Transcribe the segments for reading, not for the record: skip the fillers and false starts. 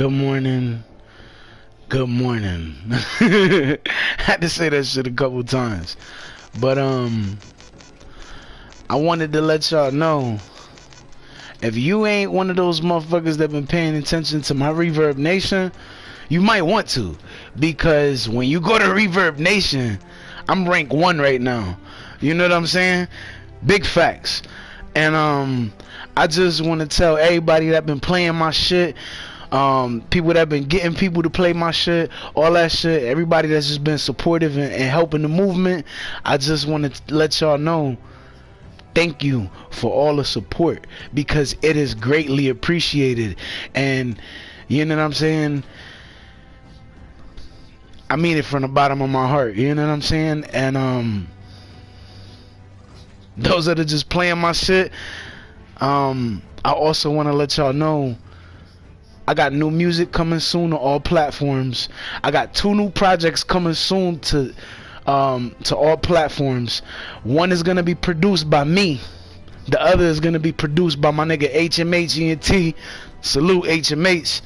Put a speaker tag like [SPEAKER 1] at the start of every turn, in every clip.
[SPEAKER 1] Good morning. Good morning. I had to say that shit a couple times. But I wanted to let y'all know, if you ain't one of those motherfuckers that been paying attention to my Reverb Nation, you might want to, because when you go to Reverb Nation, I'm rank 1 right now. You know what I'm saying? Big facts. And I just want to tell everybody that been playing my shit, people that been getting people to play my shit, all that shit, everybody that's just been supportive and helping the movement, I just want to let y'all know, thank you for all the support, because it is greatly appreciated. And you know what I'm saying, I mean it from the bottom of my heart, you know what I'm saying. And those that are just playing my shit, I also want to let y'all know, I got new music coming soon to all platforms. I got 2 new projects coming soon to all platforms. One is gonna be produced by me. The other is gonna be produced by my nigga MenNtiiion-Me's. Salute HMH.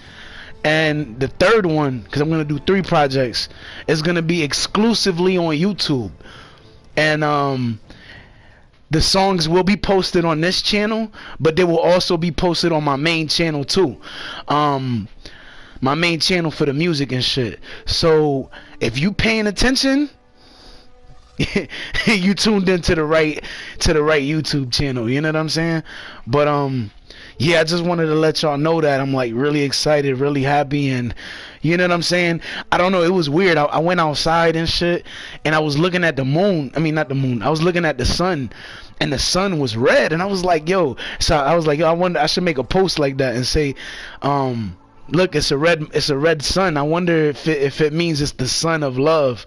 [SPEAKER 1] And the third one, because I'm gonna do 3 projects, is gonna be exclusively on YouTube. And the songs will be posted on this channel, but they will also be posted on my main channel too. My main channel for the music and shit. So if you paying attention, you tuned into the right YouTube channel. You know what I'm saying? But yeah, I just wanted to let y'all know that I'm like really excited, really happy, and you know what I'm saying? I don't know, it was weird. I went outside and shit, and I was looking at the moon. I mean, not the moon. I was looking at the sun, and the sun was red, and I was like, yo. So I was like, yo, I wonder, I should make a post like that and say, look, it's a red sun. I wonder if it means it's the sun of love.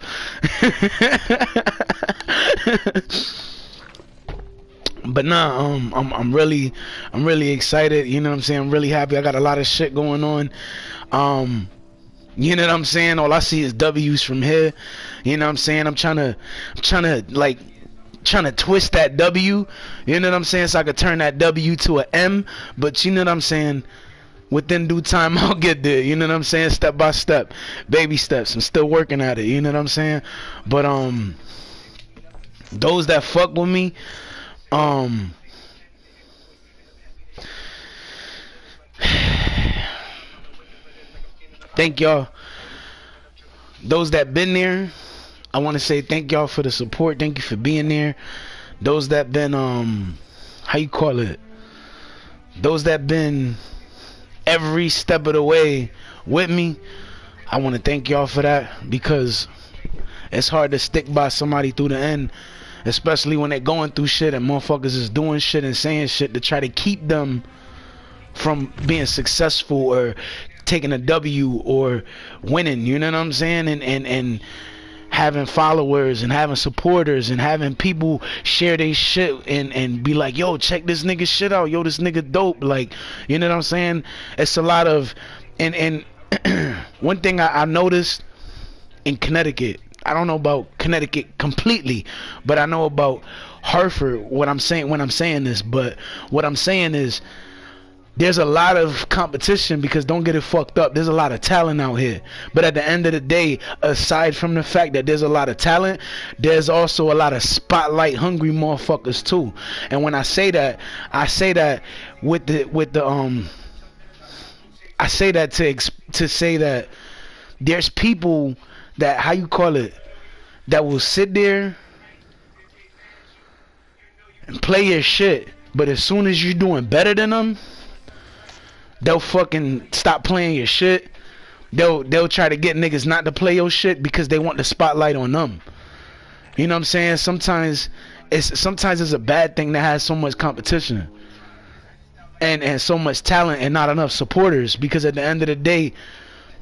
[SPEAKER 1] But nah, I'm really excited. You know what I'm saying? I'm really happy. I got a lot of shit going on. You know what I'm saying? All I see is W's from here. You know what I'm saying? I'm trying to twist that W. You know what I'm saying? So I could turn that W to a M. But you know what I'm saying? Within due time, I'll get there. You know what I'm saying? Step by step, baby steps. I'm still working at it. You know what I'm saying? But those that fuck with me, thank y'all. Those that been there, I want to say thank y'all for the support. Thank you for being there. Those that been how you call it, those that been every step of the way with me, I want to thank y'all for that, because it's hard to stick by somebody through the end, especially when they're going through shit and motherfuckers is doing shit and saying shit to try to keep them from being successful or taking a W or winning. You know what I'm saying? And having followers and having supporters and having people share their shit and be like, yo, check this nigga shit out, yo, this nigga dope. Like, you know what I'm saying? It's a lot of, and one thing I noticed in Connecticut, I don't know about Connecticut completely, but I know about Hartford, what I'm saying when I'm saying this. But what I'm saying is, there's a lot of competition, because don't get it fucked up, there's a lot of talent out here. But at the end of the day, aside from the fact that there's a lot of talent, there's also a lot of spotlight hungry motherfuckers too. And when I say that with the I say that to say that there's people that, how you call it, that will sit there and play your shit, but as soon as you're doing better than them, they'll fucking stop playing your shit. They'll try to get niggas not to play your shit because they want the spotlight on them. You know what I'm saying? Sometimes it's a bad thing to have so much competition and so much talent and not enough supporters, because at the end of the day,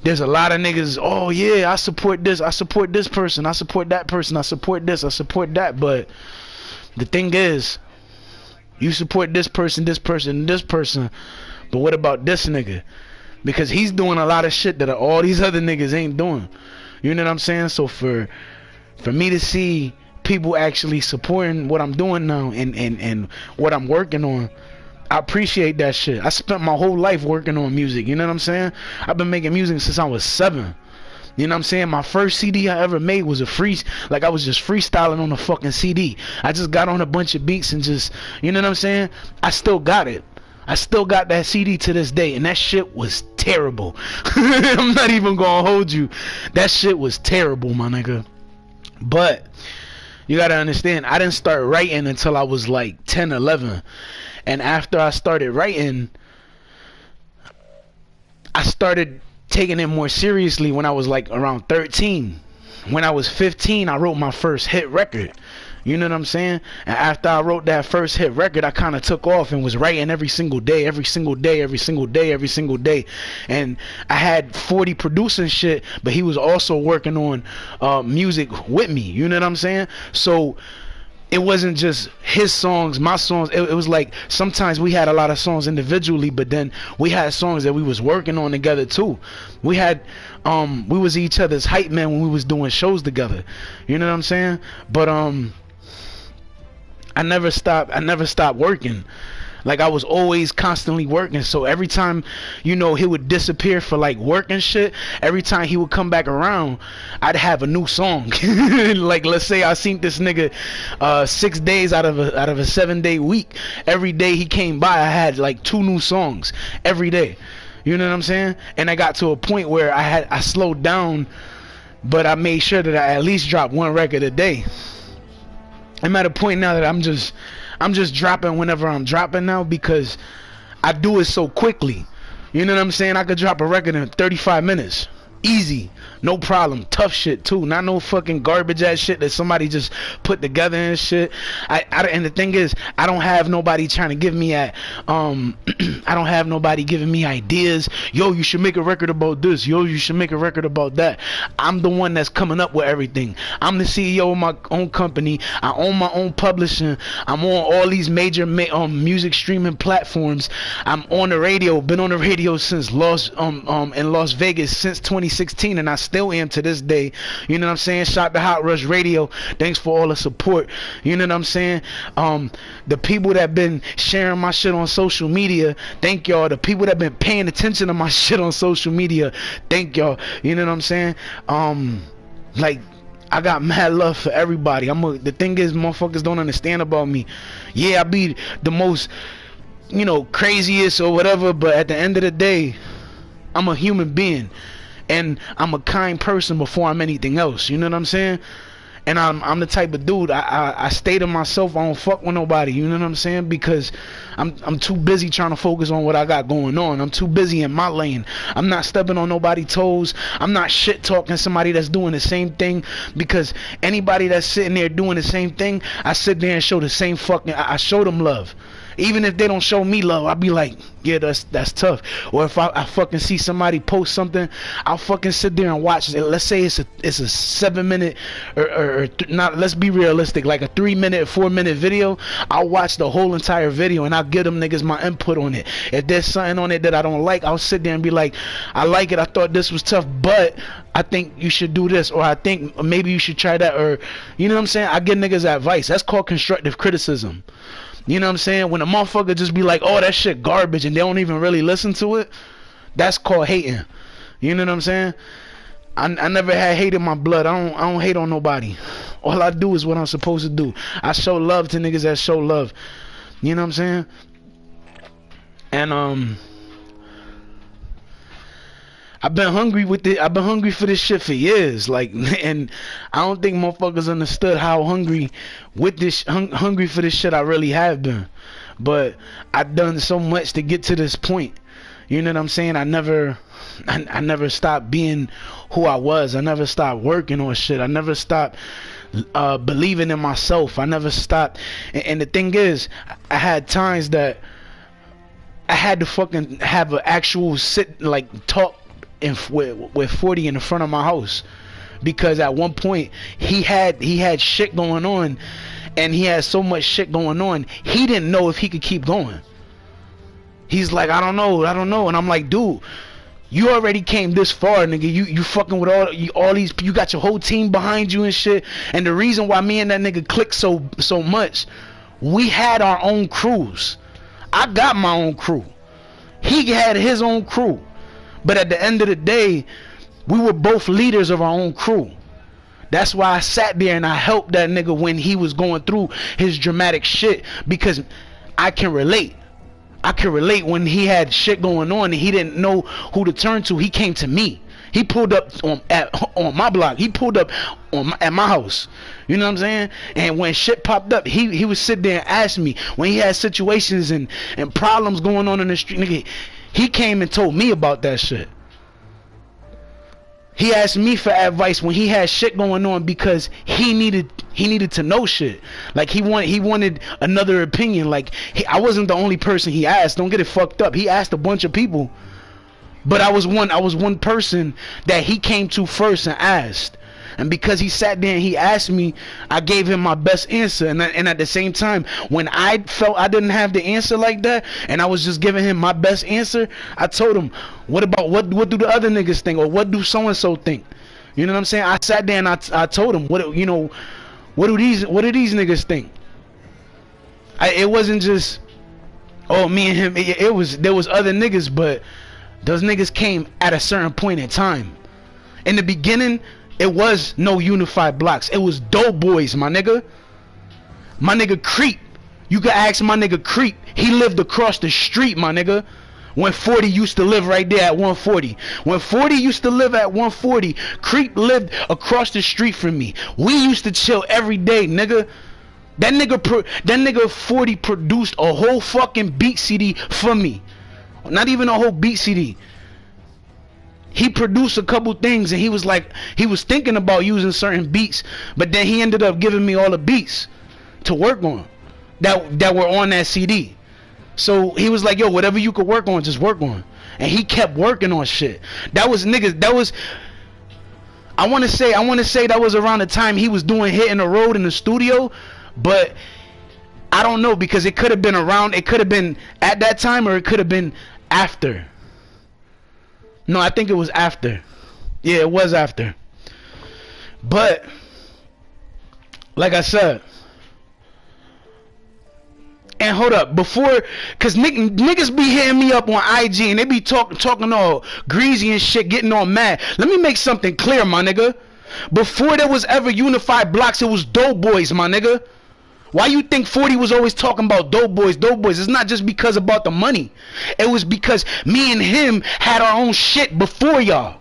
[SPEAKER 1] there's a lot of niggas, oh yeah, I support this person, I support that person, I support this, I support that. But the thing is, you support this person, and this person, but what about this nigga? Because he's doing a lot of shit that all these other niggas ain't doing. You know what I'm saying? So for me to see people actually supporting what I'm doing now and what I'm working on, I appreciate that shit. I spent my whole life working on music, you know what I'm saying? I've been making music since I was 7. You know what I'm saying? My first CD I ever made was I was just freestyling on a fucking CD. I just got on a bunch of beats and just, you know what I'm saying? I still got it. I still got that CD to this day, and that shit was terrible. I'm not even gonna hold you. That shit was terrible, my nigga. But you gotta understand, I didn't start writing until I was like 10, 11. And after I started writing, I started taking it more seriously when I was like around 13. When I was 15, I wrote my first hit record. You know what I'm saying? And after I wrote that first hit record, I kind of took off and was writing every single day. And I had 40 producing shit, but he was also working on music with me. You know what I'm saying? So it wasn't just his songs, my songs. It was like sometimes we had a lot of songs individually, but then we had songs that we was working on together too. We was each other's hype man when we was doing shows together. You know what I'm saying? But I never stopped working. Like, I was always constantly working. So every time, you know, he would disappear for like work and shit, every time he would come back around, I'd have a new song. Like, let's say I seen this nigga 6 days out of a 7-day week. Every day he came by, I had like 2 new songs every day. You know what I'm saying? And I got to a point where I slowed down, but I made sure that I at least dropped 1 record a day. I'm at a point now that I'm just dropping whenever I'm dropping now, because I do it so quickly. You know what I'm saying? I could drop a record in 35 minutes. Easy. No problem. Tough shit too. Not no fucking garbage ass shit that somebody just put together and shit. And the thing is, I don't have nobody trying to give me I don't have nobody giving me ideas. Yo, you should make a record about this. Yo, you should make a record about that. I'm the one that's coming up with everything. I'm the CEO of my own company. I own my own publishing. I'm on all these major music streaming platforms. I'm on the radio. Been on the radio since in Las Vegas since 2016, and I still am to this day. You know what I'm saying? Shout to Hot Rush Radio. Thanks for all the support. You know what I'm saying? The people that been sharing my shit on social media, thank y'all. The people that been paying attention to my shit on social media, thank y'all. You know what I'm saying? Like, I got mad love for everybody. The thing is, motherfuckers don't understand about me. Yeah, I be the most, you know, craziest or whatever, but at the end of the day, I'm a human being, and I'm a kind person before I'm anything else. You know what I'm saying? And I'm the type of dude, I stay to myself. I don't fuck with nobody. You know what I'm saying? Because I'm too busy trying to focus on what I got going on. I'm too busy in my lane. I'm not stepping on nobody's toes. I'm not shit talking somebody that's doing the same thing, because anybody that's sitting there doing the same thing, I sit there and show the same fucking, I show them love. Even if they don't show me love, I'll be like, yeah, that's tough. Or if I fucking see somebody post something, I'll fucking sit there and watch it. Let's say it's a 7 minute or not, let's be realistic, like a 3 minute, 4 minute video. I'll watch the whole entire video and I'll give them niggas my input on it. If there's something on it that I don't like, I'll sit there and be like, I like it, I thought this was tough, but I think you should do this, or I think maybe you should try that, or, you know what I'm saying? I give niggas advice. That's called constructive criticism. You know what I'm saying? When a motherfucker just be like, oh, that shit garbage, and they don't even really listen to it, that's called hating. You know what I'm saying? I never had hate in my blood. I don't hate on nobody. All I do is what I'm supposed to do. I show love to niggas that show love. You know what I'm saying? And I've been hungry with it. I've been hungry for this shit for years. Like, and I don't think motherfuckers understood how hungry with this, hungry for this shit I really have been. But I've done so much to get to this point. You know what I'm saying? I never stopped being who I was. I never stopped working on shit. I never stopped believing in myself. I never stopped. And the thing is, I had times that I had to fucking have an actual talk with 40 in the front of my house, because at one point he had shit going on, and he had so much shit going on, he didn't know if he could keep going. He's like, I don't know, and I'm like, dude, you already came this far, nigga. You fucking with all these, you got your whole team behind you and shit. And the reason why me and that nigga clicked so much, we had our own crews. I got my own crew. He had his own crew. But at the end of the day, we were both leaders of our own crew. That's why I sat there and I helped that nigga when he was going through his dramatic shit, because I can relate. I can relate when he had shit going on and he didn't know who to turn to. He came to me. He pulled up on my block. He pulled up at my house. You know what I'm saying? And when shit popped up, he would sit there and ask me when he had situations and problems going on in the street. Nigga, he came and told me about that shit. He asked me for advice when he had shit going on, because he needed to know shit. Like he wanted another opinion. Like I wasn't the only person he asked. Don't get it fucked up. He asked a bunch of people, but I was one person that he came to first and asked. And because he sat there and he asked me, I gave him my best answer. And at the same time, when I felt I didn't have the answer like that, and I was just giving him my best answer, I told him, what do the other niggas think, or what do so and so think? You know what I'm saying? I sat there and I told him, what do these niggas think? It wasn't just, oh, me and him. There was other niggas, but those niggas came at a certain point in time. In the beginning, it was no unified blocks. It was dope boys, my nigga. My nigga Creep. You can ask my nigga Creep. He lived across the street, my nigga. When 40 used to live right there at 140. When 40 used to live at 140, Creep lived across the street from me. We used to chill every day, nigga. That nigga 40 produced a whole fucking beat CD for me. Not even a whole beat CD. He produced a couple things, and he was thinking about using certain beats, but then he ended up giving me all the beats to work on that were on that CD. So he was like, yo, whatever you could work on, just work on. And he kept working on shit. That was niggas. That was, I want to say that was around the time he was doing Hitting the Road in the studio, but I don't know, because it could have been around, it could have been at that time, or it could have been after. No, I think it was after. Yeah, it was after. But like I said, and hold up, before, cause niggas be hitting me up on IG and they be talking all greasy and shit, getting all mad. Let me make something clear, my nigga. Before there was ever unified blocks, it was dope boys, my nigga. Why you think 40 was always talking about dope boys, dope boys? It's not just because about the money. It was because me and him had our own shit before y'all.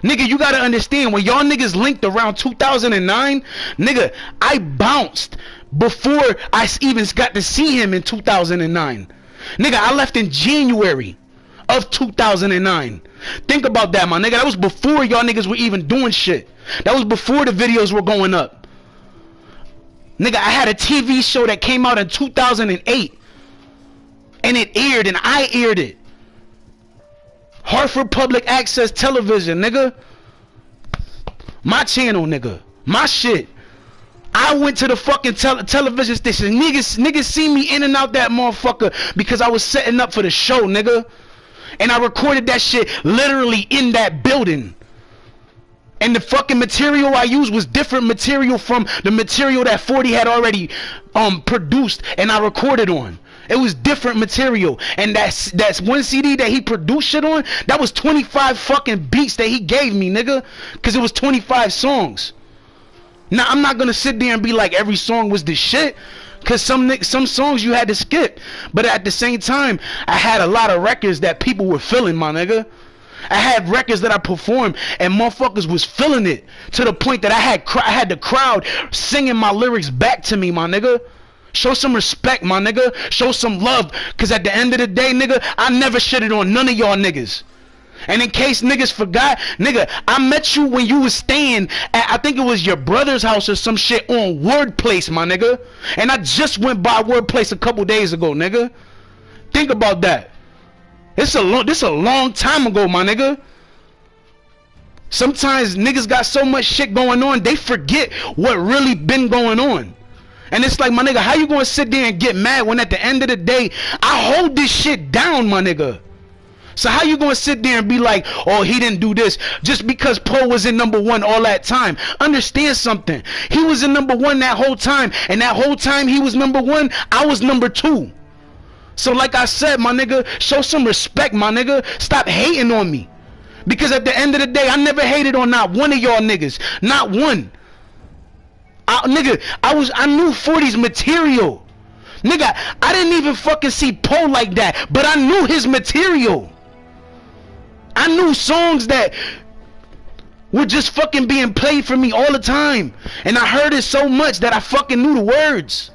[SPEAKER 1] Nigga, you gotta understand, when y'all niggas linked around 2009, nigga, I bounced before I even got to see him in 2009. Nigga, I left in January of 2009. Think about that, my nigga. That was before y'all niggas were even doing shit. That was before the videos were going up. Nigga, I had a TV show that came out in 2008, and it aired, and I aired it. Hartford Public Access Television, nigga. My channel, nigga. My shit. I went to the fucking television station. Niggas see me in and out that motherfucker because I was setting up for the show, nigga. And I recorded that shit literally in that building. And the fucking material I used was different material from the material that 40 had already produced and I recorded on. It was different material. And that's one CD that he produced shit on, that was 25 fucking beats that he gave me, nigga. Cause it was 25 songs. Now I'm not gonna sit there and be like every song was the shit, cause some songs you had to skip. But at the same time, I had a lot of records that people were feeling, my nigga. I had records that I performed and motherfuckers was feeling it to the point that I had the crowd singing my lyrics back to me, my nigga. Show some respect, my nigga. Show some love, cause at the end of the day, nigga, I never shitted on none of y'all niggas. And in case niggas forgot, nigga, I met you when you was staying at, I think it was your brother's house or some shit on Word Place, my nigga. And I just went by Word Place a couple days ago, nigga. Think about that. This a long time ago, my nigga. Sometimes niggas got so much shit going on, they forget what really been going on. And it's like, my nigga, how you gonna sit there and get mad when at the end of the day, I hold this shit down, my nigga? So how you gonna sit there and be like, oh, he didn't do this just because Poe was in #1 all that time? Understand something. He was in #1 that whole time, and that whole time he was #1, I was #2. So like I said, my nigga, show some respect, my nigga. Stop hating on me. Because at the end of the day, I never hated on not one of y'all niggas. Not one. Nigga, I knew 40's material. Nigga, I didn't even fucking see Poe like that, but I knew his material. I knew songs that were just fucking being played for me all the time. And I heard it so much that I fucking knew the words.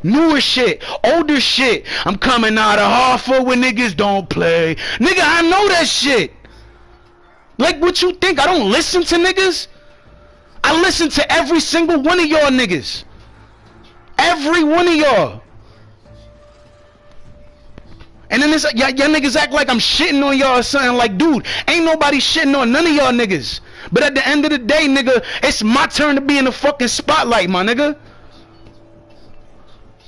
[SPEAKER 1] Newer shit, older shit. I'm coming out of Hartford when niggas don't play. Nigga, I know that shit. Like, what you think? I don't listen to niggas? I listen to every single one of y'all niggas. Every one of y'all. And then y'all niggas act like I'm shitting on y'all or something. Like, dude, ain't nobody shitting on none of y'all niggas. But at the end of the day, nigga, it's my turn to be in the fucking spotlight, my nigga.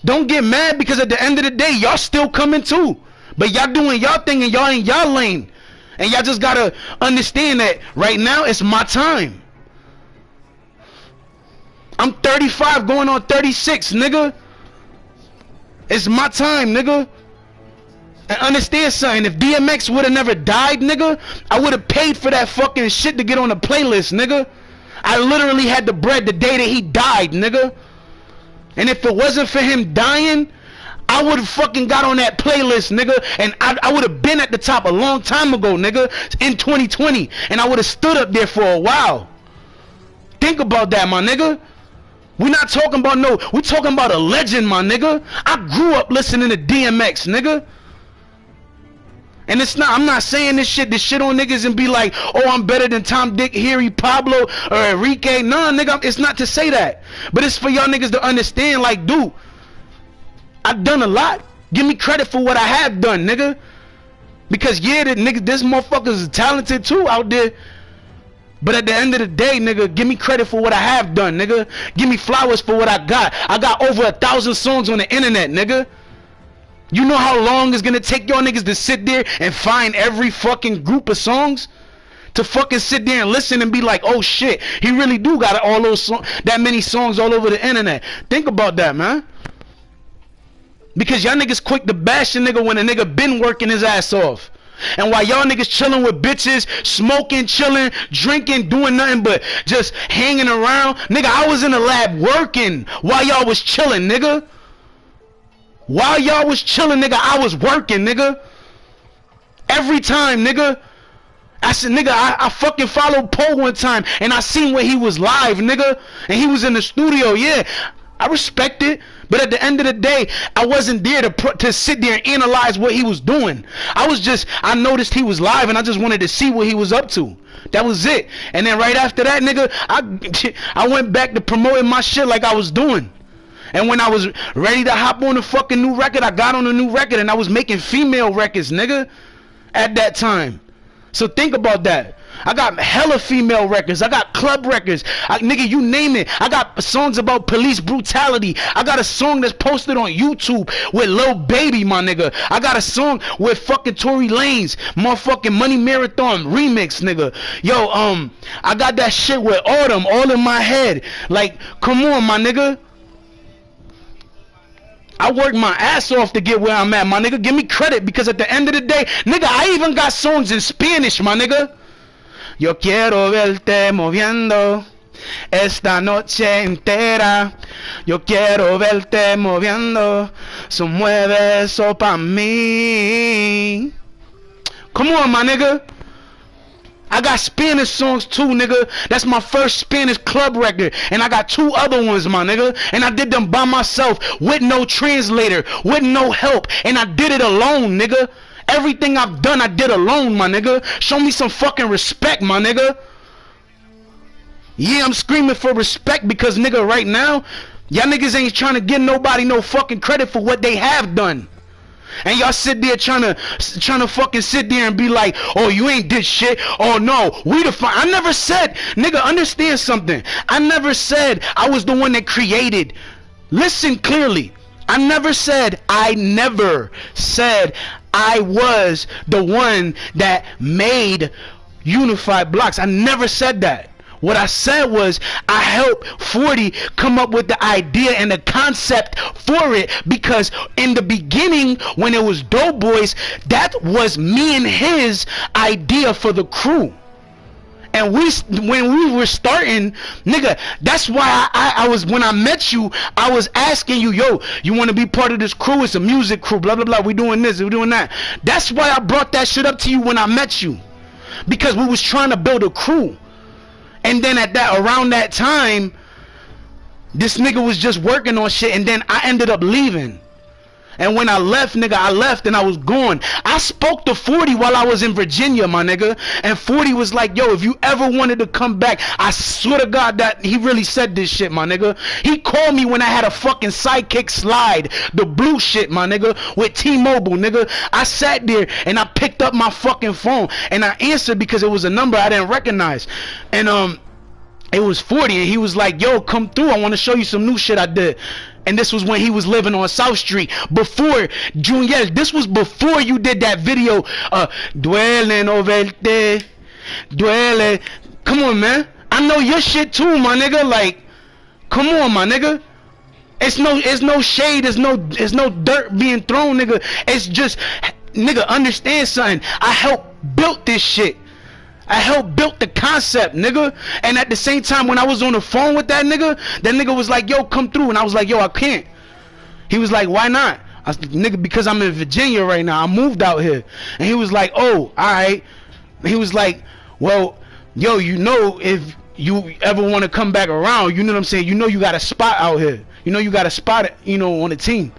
[SPEAKER 1] Don't get mad, because at the end of the day, y'all still coming too. But y'all doing y'all thing and y'all in y'all lane. And y'all just gotta understand that right now it's my time. I'm 35 going on 36, nigga. It's my time, nigga. And understand something, if DMX would have never died, nigga, I would have paid for that fucking shit to get on the playlist, nigga. I literally had the bread the day that he died, nigga. And if it wasn't for him dying, I would have fucking got on that playlist, nigga. And I would have been at the top a long time ago, nigga, in 2020. And I would have stood up there for a while. Think about that, my nigga. We're not talking about we're talking about a legend, my nigga. I grew up listening to DMX, nigga. And I'm not saying this shit on niggas and be like, oh, I'm better than Tom, Dick, Harry, Pablo, or Enrique. Nah, nigga, it's not to say that. But it's for y'all niggas to understand, like, dude, I've done a lot. Give me credit for what I have done, nigga. Because, yeah, this motherfuckers is talented too out there. But at the end of the day, nigga, give me credit for what I have done, nigga. Give me flowers for what I got. I got over 1,000 songs on the internet, nigga. You know how long it's gonna take y'all niggas to sit there and find every fucking group of songs? To fucking sit there and listen and be like, oh shit, he really do got all those that many songs all over the internet. Think about that, man. Because y'all niggas quick to bash a nigga when a nigga been working his ass off. And while y'all niggas chilling with bitches, smoking, chilling, drinking, doing nothing but just hanging around, nigga, I was in the lab working while y'all was chilling, nigga. While y'all was chilling, nigga, I was working, nigga. Every time, nigga. I said, nigga, I fucking followed Poe one time, and I seen where he was live, nigga. And he was in the studio, yeah. I respect it. But at the end of the day, I wasn't there to sit there and analyze what he was doing. I noticed he was live, and I just wanted to see what he was up to. That was it. And then right after that, nigga, I went back to promoting my shit like I was doing. And when I was ready to hop on the fucking new record, I got on a new record, and I was making female records, nigga, at that time. So think about that. I got hella female records. I got club records. Nigga, you name it. I got songs about police brutality. I got a song that's posted on YouTube with Lil Baby, my nigga. I got a song with fucking Tory Lanez, motherfucking Money Marathon remix, nigga. Yo, I got that shit with Autumn all in my head. Like, come on, my nigga. I worked my ass off to get where I'm at, my nigga. Give me credit, because at the end of the day, nigga, I even got songs in Spanish, my nigga. Yo quiero verte moviendo esta noche entera. Yo quiero verte moviendo. So mueve eso pa' mí. Come on, my nigga. I got Spanish songs too, nigga. That's my first Spanish club record. And I got 2 other ones, my nigga. And I did them by myself with no translator, with no help. And I did it alone, nigga. Everything I've done, I did alone, my nigga. Show me some fucking respect, my nigga. Yeah, I'm screaming for respect because, nigga, right now, y'all niggas ain't trying to give nobody no fucking credit for what they have done. And y'all sit there trying to fucking sit there and be like, oh, you ain't did shit. Oh, no, I never said, nigga, understand something. I never said I was the one that created. Listen clearly. I never said I was the one that made Unified Blocks. I never said that. What I said was I helped 40 come up with the idea and the concept for it, because in the beginning when it was Dope Boys, that was me and his idea for the crew. And when we were starting, nigga, that's why I was, when I met you, I was asking you, yo, you want to be part of this crew? It's a music crew, blah, blah, blah. We doing this, we doing that. That's why I brought that shit up to you when I met you. Because we was trying to build a crew. And then around that time, this nigga was just working on shit, and then I ended up leaving. And when I left, nigga, I left and I was gone. I spoke to 40 while I was in Virginia, my nigga. And 40 was like, yo, if you ever wanted to come back, I swear to God that he really said this shit, my nigga. He called me when I had a fucking Sidekick Slide, the blue shit, my nigga, with T-Mobile, nigga. I sat there and I picked up my fucking phone and I answered because it was a number I didn't recognize. And it was 40, and he was like, yo, come through, I want to show you some new shit I did. And this was when he was living on South Street. Before, Junior, this was before you did that video, Duele no verte, duele. Come on, man. I know your shit too, my nigga. Like, come on, my nigga. It's no shade, it's no dirt being thrown, nigga. It's just, nigga, understand something. I helped build this shit. I helped build the concept, nigga. And at the same time, when I was on the phone with that nigga was like, yo, come through. And I was like, yo, I can't. He was like, why not? I was like, nigga, because I'm in Virginia right now. I moved out here. And he was like, oh, alright. He was like, well, yo, you know, if you ever want to come back around, you know what I'm saying? You know you got a spot out here. You know you got a spot, you know, on the team.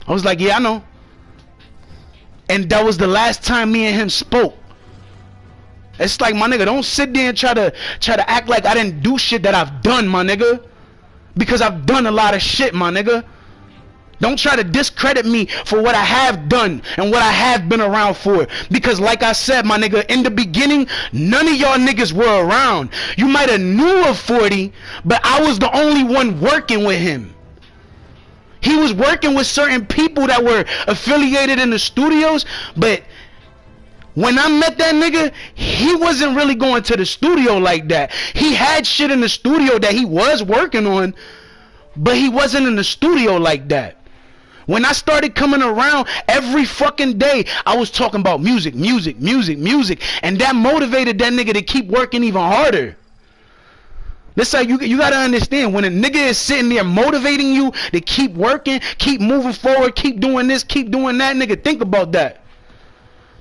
[SPEAKER 1] I was like, yeah, I know. And that was the last time me and him spoke. It's like, my nigga, don't sit there and try to act like I didn't do shit that I've done, my nigga. Because I've done a lot of shit, my nigga. Don't try to discredit me for what I have done and what I have been around for. Because like I said, my nigga, in the beginning, none of y'all niggas were around. You might have knew of 40, but I was the only one working with him. He was working with certain people that were affiliated in the studios, but when I met that nigga, he wasn't really going to the studio like that. He had shit in the studio that he was working on, but he wasn't in the studio like that. When I started coming around every fucking day, I was talking about music, music, music, music, and that motivated that nigga to keep working even harder. That's how you gotta understand, when a nigga is sitting there motivating you to keep working, keep moving forward, keep doing this, keep doing that, nigga, think about that.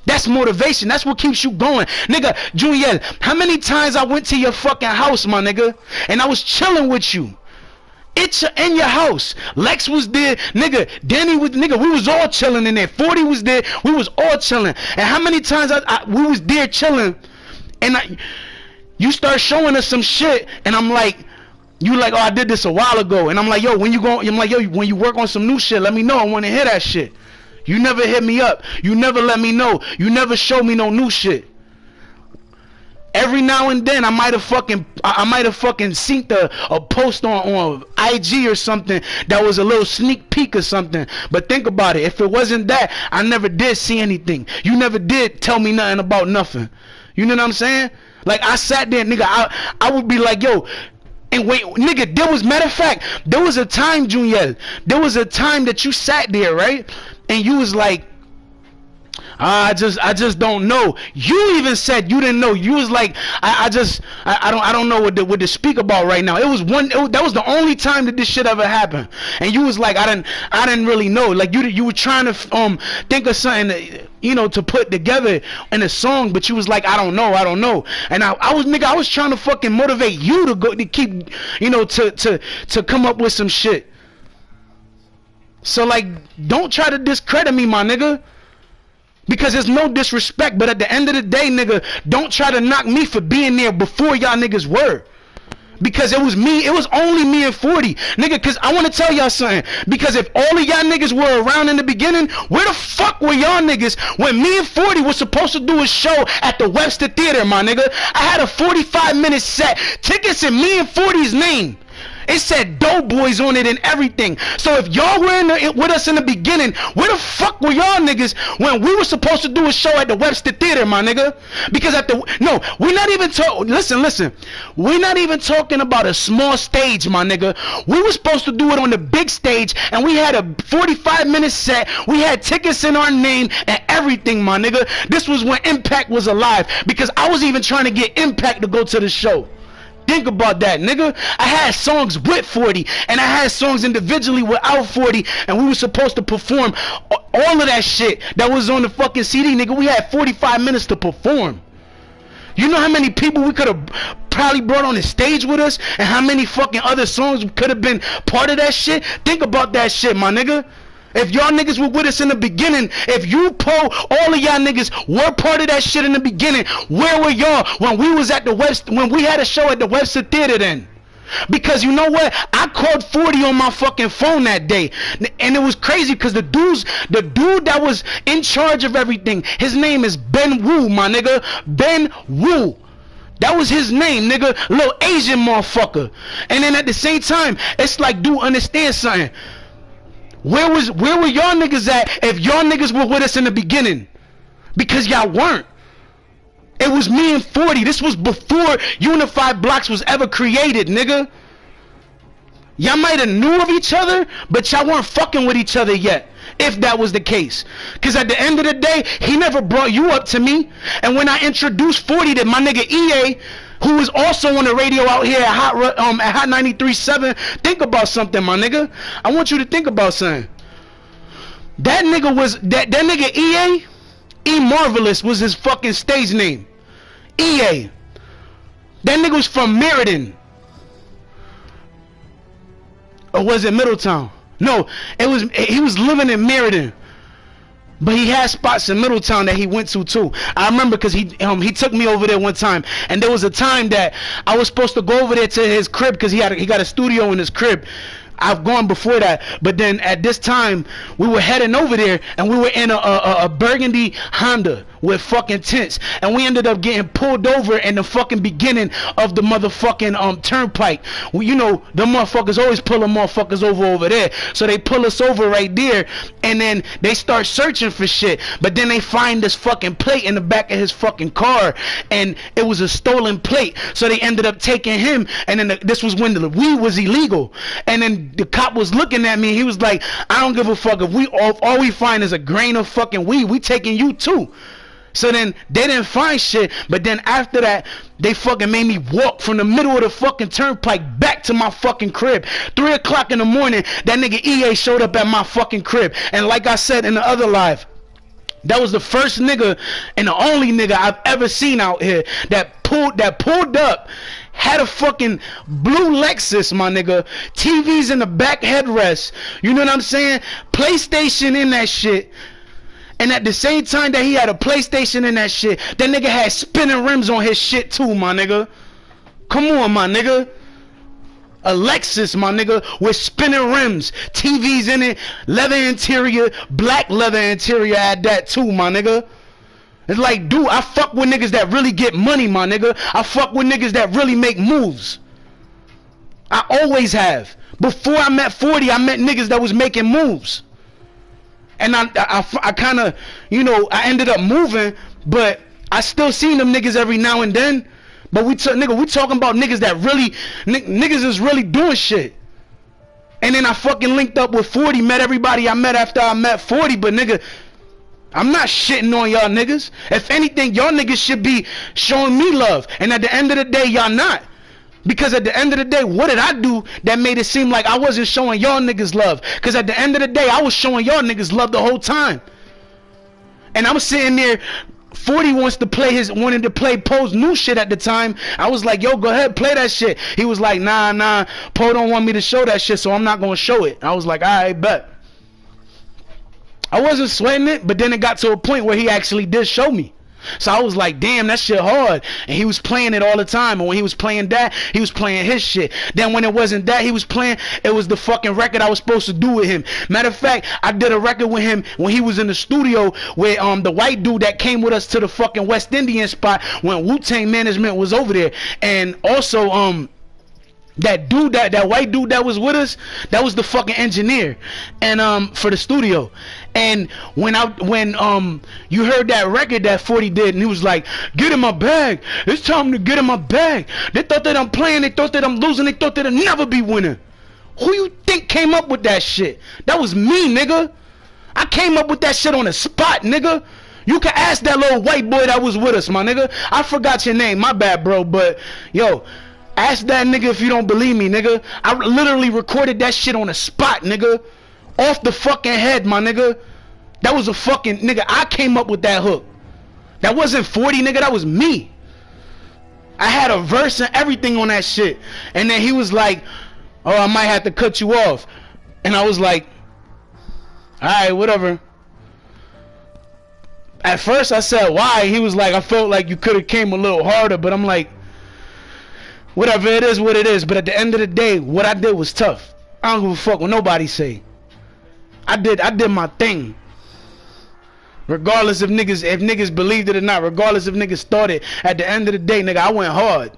[SPEAKER 1] That's motivation. That's what keeps you going. Nigga, Junior, how many times I went to your fucking house, my nigga, and I was chilling with you? It's in your house. Lex was there, nigga. Danny was, nigga, we was all chilling in there. 40 was there. We was all chilling. And how many times we was there chilling, and you start showing us some shit, and I'm like, you like, oh, I did this a while ago. And I'm like, yo, when you go, I'm like, yo, when you work on some new shit, let me know. I want to hear that shit. You never hit me up. You never let me know. You never show me no new shit. Every now and then I might have fucking seen a post on IG or something that was a little sneak peek or something. But think about it. If it wasn't that, I never did see anything. You never did tell me nothing about nothing. You know what I'm saying? Like, I sat there, nigga, I would be like, yo, and wait, nigga, matter of fact, there was a time, Junior, there was a time that you sat there, right? And you was like, I just don't know. You even said you didn't know. You was like, I don't know what to speak about right now. That was the only time that this shit ever happened. And you was like, I didn't really know. Like, you were trying to think of something, you know, to put together in a song, but you was like, I don't know. And I was trying to fucking motivate you to keep, you know, to come up with some shit. So, like, don't try to discredit me, my nigga. Because there's no disrespect, but at the end of the day, nigga, don't try to knock me for being there before y'all niggas were. Because it was only me and 40. Nigga, because I want to tell y'all something. Because if all of y'all niggas were around in the beginning, where the fuck were y'all niggas when me and 40 were supposed to do a show at the Webster Theater, my nigga? I had a 45-minute set. Tickets in me and 40's name. It said Doughboys on it and everything. So if y'all were with us in the beginning, where the fuck were y'all niggas when we were supposed to do a show at the Webster Theater, my nigga? Because we're not even talking. Listen. We're not even talking about a small stage, my nigga. We were supposed to do it on the big stage, and we had a 45-minute set. We had tickets in our name and everything, my nigga. This was when Impact was alive, because I was even trying to get Impact to go to the show. Think about that, nigga. I had songs with 40, and I had songs individually without 40, and we were supposed to perform all of that shit that was on the fucking CD, nigga. We had 45 minutes to perform. You know how many people we could have probably brought on the stage with us, and how many fucking other songs could have been part of that shit? Think about that shit, my nigga. If y'all niggas were with us in the beginning, if you all of y'all niggas were part of that shit in the beginning, where were y'all when we was at the when we had a show at the Webster Theater then? Because you know what? I called 40 on my fucking phone that day, and it was crazy because the dude that was in charge of everything, his name is Ben Wu, my nigga. Ben Wu. That was his name, nigga. Little Asian motherfucker. And then at the same time, it's like, dude, understand something. Where were y'all niggas at if y'all niggas were with us in the beginning? Because y'all weren't. It was me and 40. This was before Unified Blocks was ever created, nigga. Y'all might have knew of each other, but y'all weren't fucking with each other yet, if that was the case. Because at the end of the day, he never brought you up to me. And when I introduced 40 to my nigga EA, who was also on the radio out here at Hot 93.7, think about something, my nigga. I want you to think about something. That nigga was, that nigga EA, E Marvelous was his fucking stage name. EA. That nigga was from Meriden. Or was it Middletown? No, he was living in Meriden. But he had spots in Middletown that he went to too. I remember because he took me over there one time, and there was a time that I was supposed to go over there to his crib because he got a studio in his crib. I've gone before that, but then at this time we were heading over there, and we were in a burgundy Honda with fucking tents, and we ended up getting pulled over in the fucking beginning of the motherfucking turnpike. Well, you know, the motherfuckers always pulling motherfuckers over there, so they pull us over right there, and then they start searching for shit, but then they find this fucking plate in the back of his fucking car, and it was a stolen plate, so they ended up taking him, and then this was when the weed was illegal, and then the cop was looking at me, he was like, I don't give a fuck if all we find is a grain of fucking weed, we taking you too. So then they didn't find shit, but then after that they fucking made me walk from the middle of the fucking turnpike back to my fucking crib. 3 o'clock in the morning, that nigga EA showed up at my fucking crib, and like I said in the other live, that was the first nigga and the only nigga I've ever seen out here that pulled up, had a fucking blue Lexus, my nigga, TVs in the back headrest, you know what I'm saying, PlayStation in that shit. And at the same time that he had a PlayStation in that shit, that nigga had spinning rims on his shit too, my nigga. Come on, my nigga. A Lexus, my nigga, with spinning rims, TVs in it, leather interior, black leather interior at that too, my nigga. It's like, dude, I fuck with niggas that really get money, my nigga. I fuck with niggas that really make moves. I always have. Before I met 40, I met niggas that was making moves. And I kind of, you know, I ended up moving, but I still seen them niggas every now and then. But we talking about niggas that really, niggas is really doing shit. And then I fucking linked up with 40, met everybody I met after I met 40, but nigga, I'm not shitting on y'all niggas. If anything, y'all niggas should be showing me love. And at the end of the day, y'all not. Because at the end of the day, what did I do that made it seem like I wasn't showing y'all niggas love? Because at the end of the day, I was showing y'all niggas love the whole time. And I was sitting there, 40 wanted to play Poe's new shit at the time. I was like, yo, go ahead, play that shit. He was like, nah, Poe don't want me to show that shit, so I'm not gonna show it. I was like, alright, bet. I wasn't sweating it, but then it got to a point where he actually did show me. So I was like, damn, that shit hard. And he was playing it all the time. And when he was playing that, he was playing his shit. Then when it wasn't that he was playing, it was the fucking record I was supposed to do with him. Matter of fact, I did a record with him when he was in the studio with the white dude that came with us to the fucking West Indian spot when Wu-Tang Management was over there. And also, That dude, that white dude that was with us, that was the fucking engineer, and for the studio. And when you heard that record that 40 did, and he was like, "Get in my bag. It's time to get in my bag." They thought that I'm playing. They thought that I'm losing. They thought that I'd never be winning. Who you think came up with that shit? That was me, nigga. I came up with that shit on the spot, nigga. You can ask that little white boy that was with us, my nigga. I forgot your name. My bad, bro. But yo, ask that nigga if you don't believe me, nigga. I literally recorded that shit on the spot, nigga. Off the fucking head, my nigga. That was a fucking, nigga, I came up with that hook. That wasn't 40, nigga. That was me. I had a verse and everything on that shit. And then he was like, "Oh, I might have to cut you off." And I was like, "Alright, whatever." At first I said, "Why?" He was like, "I felt like you could have came a little harder." But I'm like, whatever, it is what it is. But at the end of the day, what I did was tough. I don't give a fuck what nobody say. I did my thing. Regardless if niggas believed it or not, regardless if niggas thought it, at the end of the day, nigga, I went hard.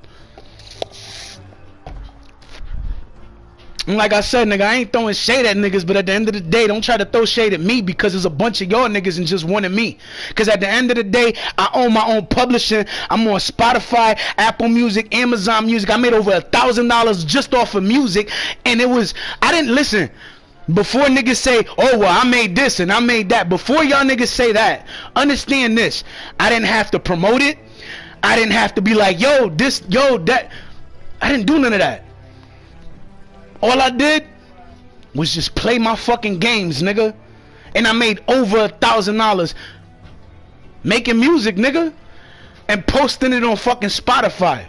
[SPEAKER 1] And like I said, nigga, I ain't throwing shade at niggas, but at the end of the day, don't try to throw shade at me because there's a bunch of y'all niggas and just one of me. Because at the end of the day, I own my own publishing. I'm on Spotify, Apple Music, Amazon Music. I made over $1,000 just off of music. And I didn't listen. Before niggas say, "Oh, well, I made this and I made that." Before y'all niggas say that, understand this. I didn't have to promote it. I didn't have to be like, "Yo, this, yo, that." I didn't do none of that. All I did was just play my fucking games, nigga. And I made over $1,000 making music, nigga, and posting it on fucking Spotify.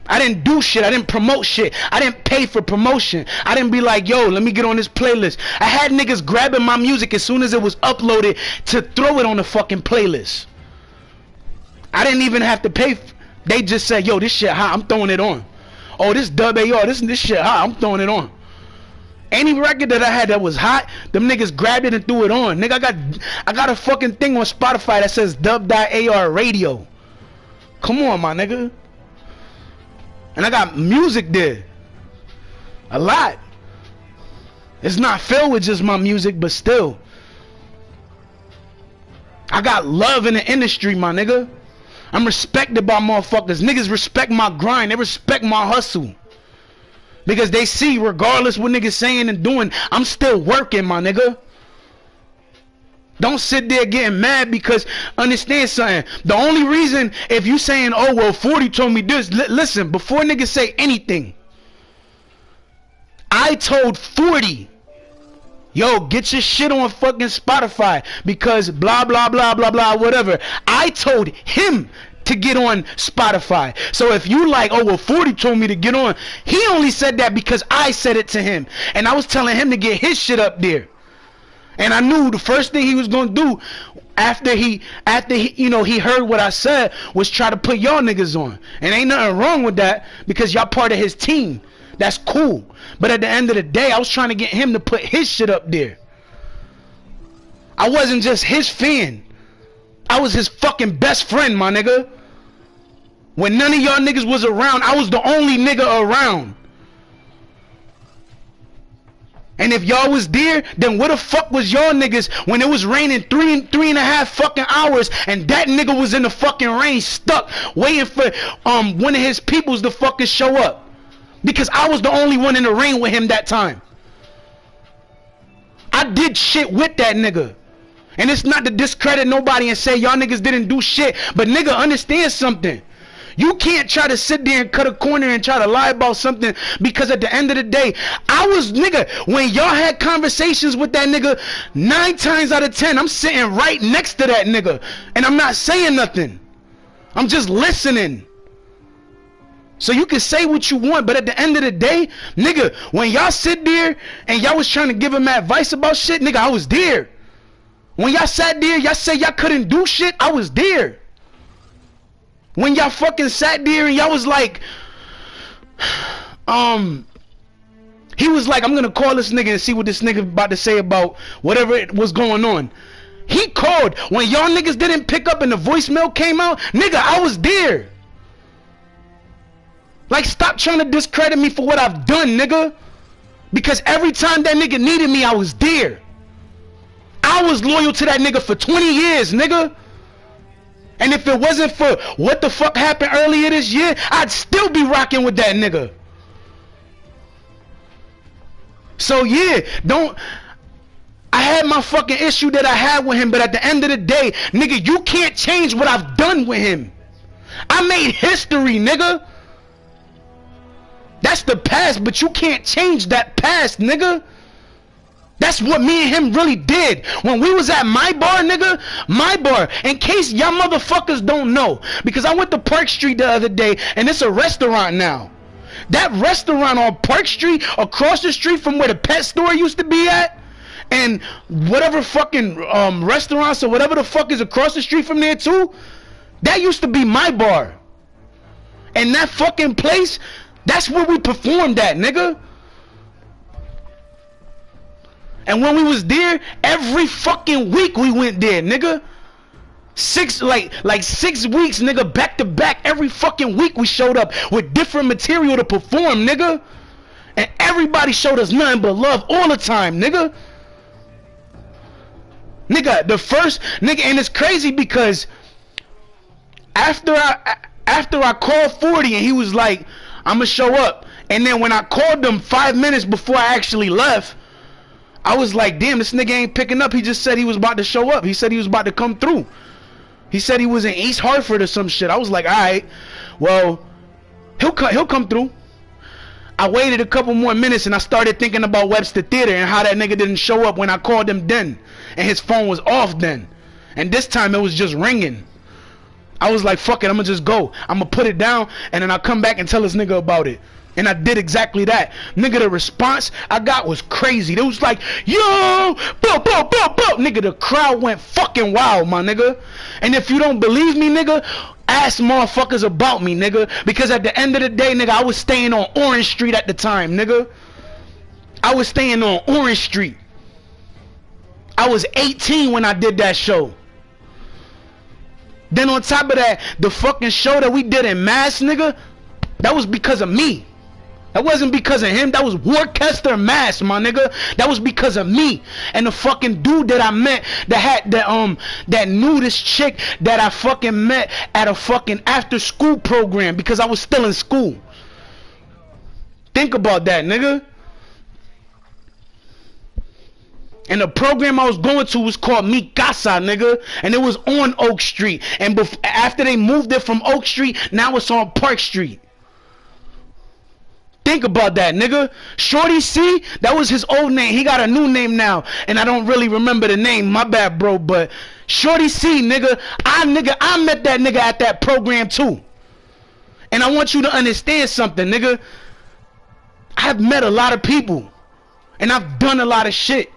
[SPEAKER 1] I didn't do shit. I didn't promote shit. I didn't pay for promotion. I didn't be like, "Yo, let me get on this playlist." I had niggas grabbing my music as soon as it was uploaded to throw it on the fucking playlist. I didn't even have to pay. They just said, "Yo, this shit hot, I'm throwing it on." "Oh, this dub AR, this shit hot, I'm throwing it on." Any record that I had that was hot, them niggas grabbed it and threw it on. Nigga, I got a fucking thing on Spotify that says dub.ar radio. Come on, my nigga. And I got music there. A lot. It's not filled with just my music, but still. I got love in the industry, my nigga. I'm respected by motherfuckers. Niggas respect my grind. They respect my hustle. Because they see, regardless what niggas saying and doing, I'm still working, my nigga. Don't sit there getting mad because, understand something. The only reason, if you saying, "Oh, well, 40 told me this," listen, before niggas say anything, I told 40, "Yo, get your shit on fucking Spotify because blah, blah, blah, blah, blah, whatever." I told him to get on Spotify. So if you like, "Oh, well, 40 told me to get on," he only said that because I said it to him. And I was telling him to get his shit up there. And I knew the first thing he was gonna do after he he heard what I said was try to put y'all niggas on. And ain't nothing wrong with that because y'all part of his team. That's cool. But at the end of the day, I was trying to get him to put his shit up there. I wasn't just his fan. I was his fucking best friend, my nigga. When none of y'all niggas was around, I was the only nigga around. And if y'all was there, then where the fuck was y'all niggas when it was raining three and a half fucking hours and that nigga was in the fucking rain stuck waiting for one of his peoples to fucking show up? Because I was the only one in the rain with him that time. I did shit with that nigga. And it's not to discredit nobody and say y'all niggas didn't do shit, but nigga, understand something. You can't try to sit there and cut a corner and try to lie about something because at the end of the day, I was, nigga, when y'all had conversations with that nigga, 9 times out of 10, I'm sitting right next to that nigga and I'm not saying nothing. I'm just listening. So you can say what you want, but at the end of the day, nigga, when y'all sit there and y'all was trying to give him advice about shit, nigga, I was there. When y'all sat there, y'all say y'all couldn't do shit, I was there. When y'all fucking sat there and y'all was like, he was like, I'm gonna call this nigga and see what this nigga about to say about whatever it was going on. He called. When y'all niggas didn't pick up and the voicemail came out, nigga, I was there. Like, stop trying to discredit me for what I've done, nigga. Because every time that nigga needed me, I was there. I was loyal to that nigga for 20 years, nigga. And if it wasn't for what the fuck happened earlier this year, I'd still be rocking with that nigga. So yeah, I had my fucking issue that I had with him, but at the end of the day, nigga, you can't change what I've done with him. I made history, nigga. That's the past, but you can't change that past, nigga. That's what me and him really did. When we was at my bar, nigga, my bar, in case y'all motherfuckers don't know, because I went to Park Street the other day, and it's a restaurant now. That restaurant on Park Street, across the street from where the pet store used to be at, and whatever fucking restaurants or whatever the fuck is across the street from there too, that used to be my bar. And that fucking place, that's where we performed at, nigga. And when we was there, every fucking week we went there, nigga. Like 6 weeks, nigga, back to back. Every fucking week we showed up with different material to perform, nigga. And everybody showed us nothing but love all the time, nigga. Nigga, the first, nigga, and it's crazy because after I called 40 and he was like, I'ma show up. And then when I called him 5 minutes before I actually left, I was like, damn, this nigga ain't picking up. He just said he was about to show up. He said he was about to come through. He said he was in East Hartford or some shit. I was like, alright, well, he'll come through. I waited a couple more minutes and I started thinking about Webster Theater and how that nigga didn't show up when I called him then. And his phone was off then. And this time it was just ringing. I was like, fuck it, I'ma just go. I'ma put it down and then I'll come back and tell this nigga about it. And I did exactly that. Nigga, the response I got was crazy. It was like, yo, bo, bo, bo, bo. Nigga, the crowd went fucking wild, my nigga. And if you don't believe me, nigga, ask motherfuckers about me, nigga. Because at the end of the day, nigga, I was staying on Orange Street at the time, nigga. I was staying on Orange Street. I was 18 when I did that show. Then on top of that, the fucking show that we did in Mass, nigga, that was because of me. That wasn't because of him. That was Worcester, Mass, my nigga. That was because of me and the fucking dude that I met that knew this chick that I fucking met at a fucking after school program because I was still in school. Think about that, nigga. And the program I was going to was called Mi Casa, nigga. And it was on Oak Street. And after they moved it from Oak Street, now it's on Park Street. Think about that, nigga. Shorty C, that was his old name. He got a new name now. And I don't really remember the name. My bad, bro. But Shorty C, nigga, I met that nigga at that program too. And I want you to understand something, nigga. I've met a lot of people. And I've done a lot of shit.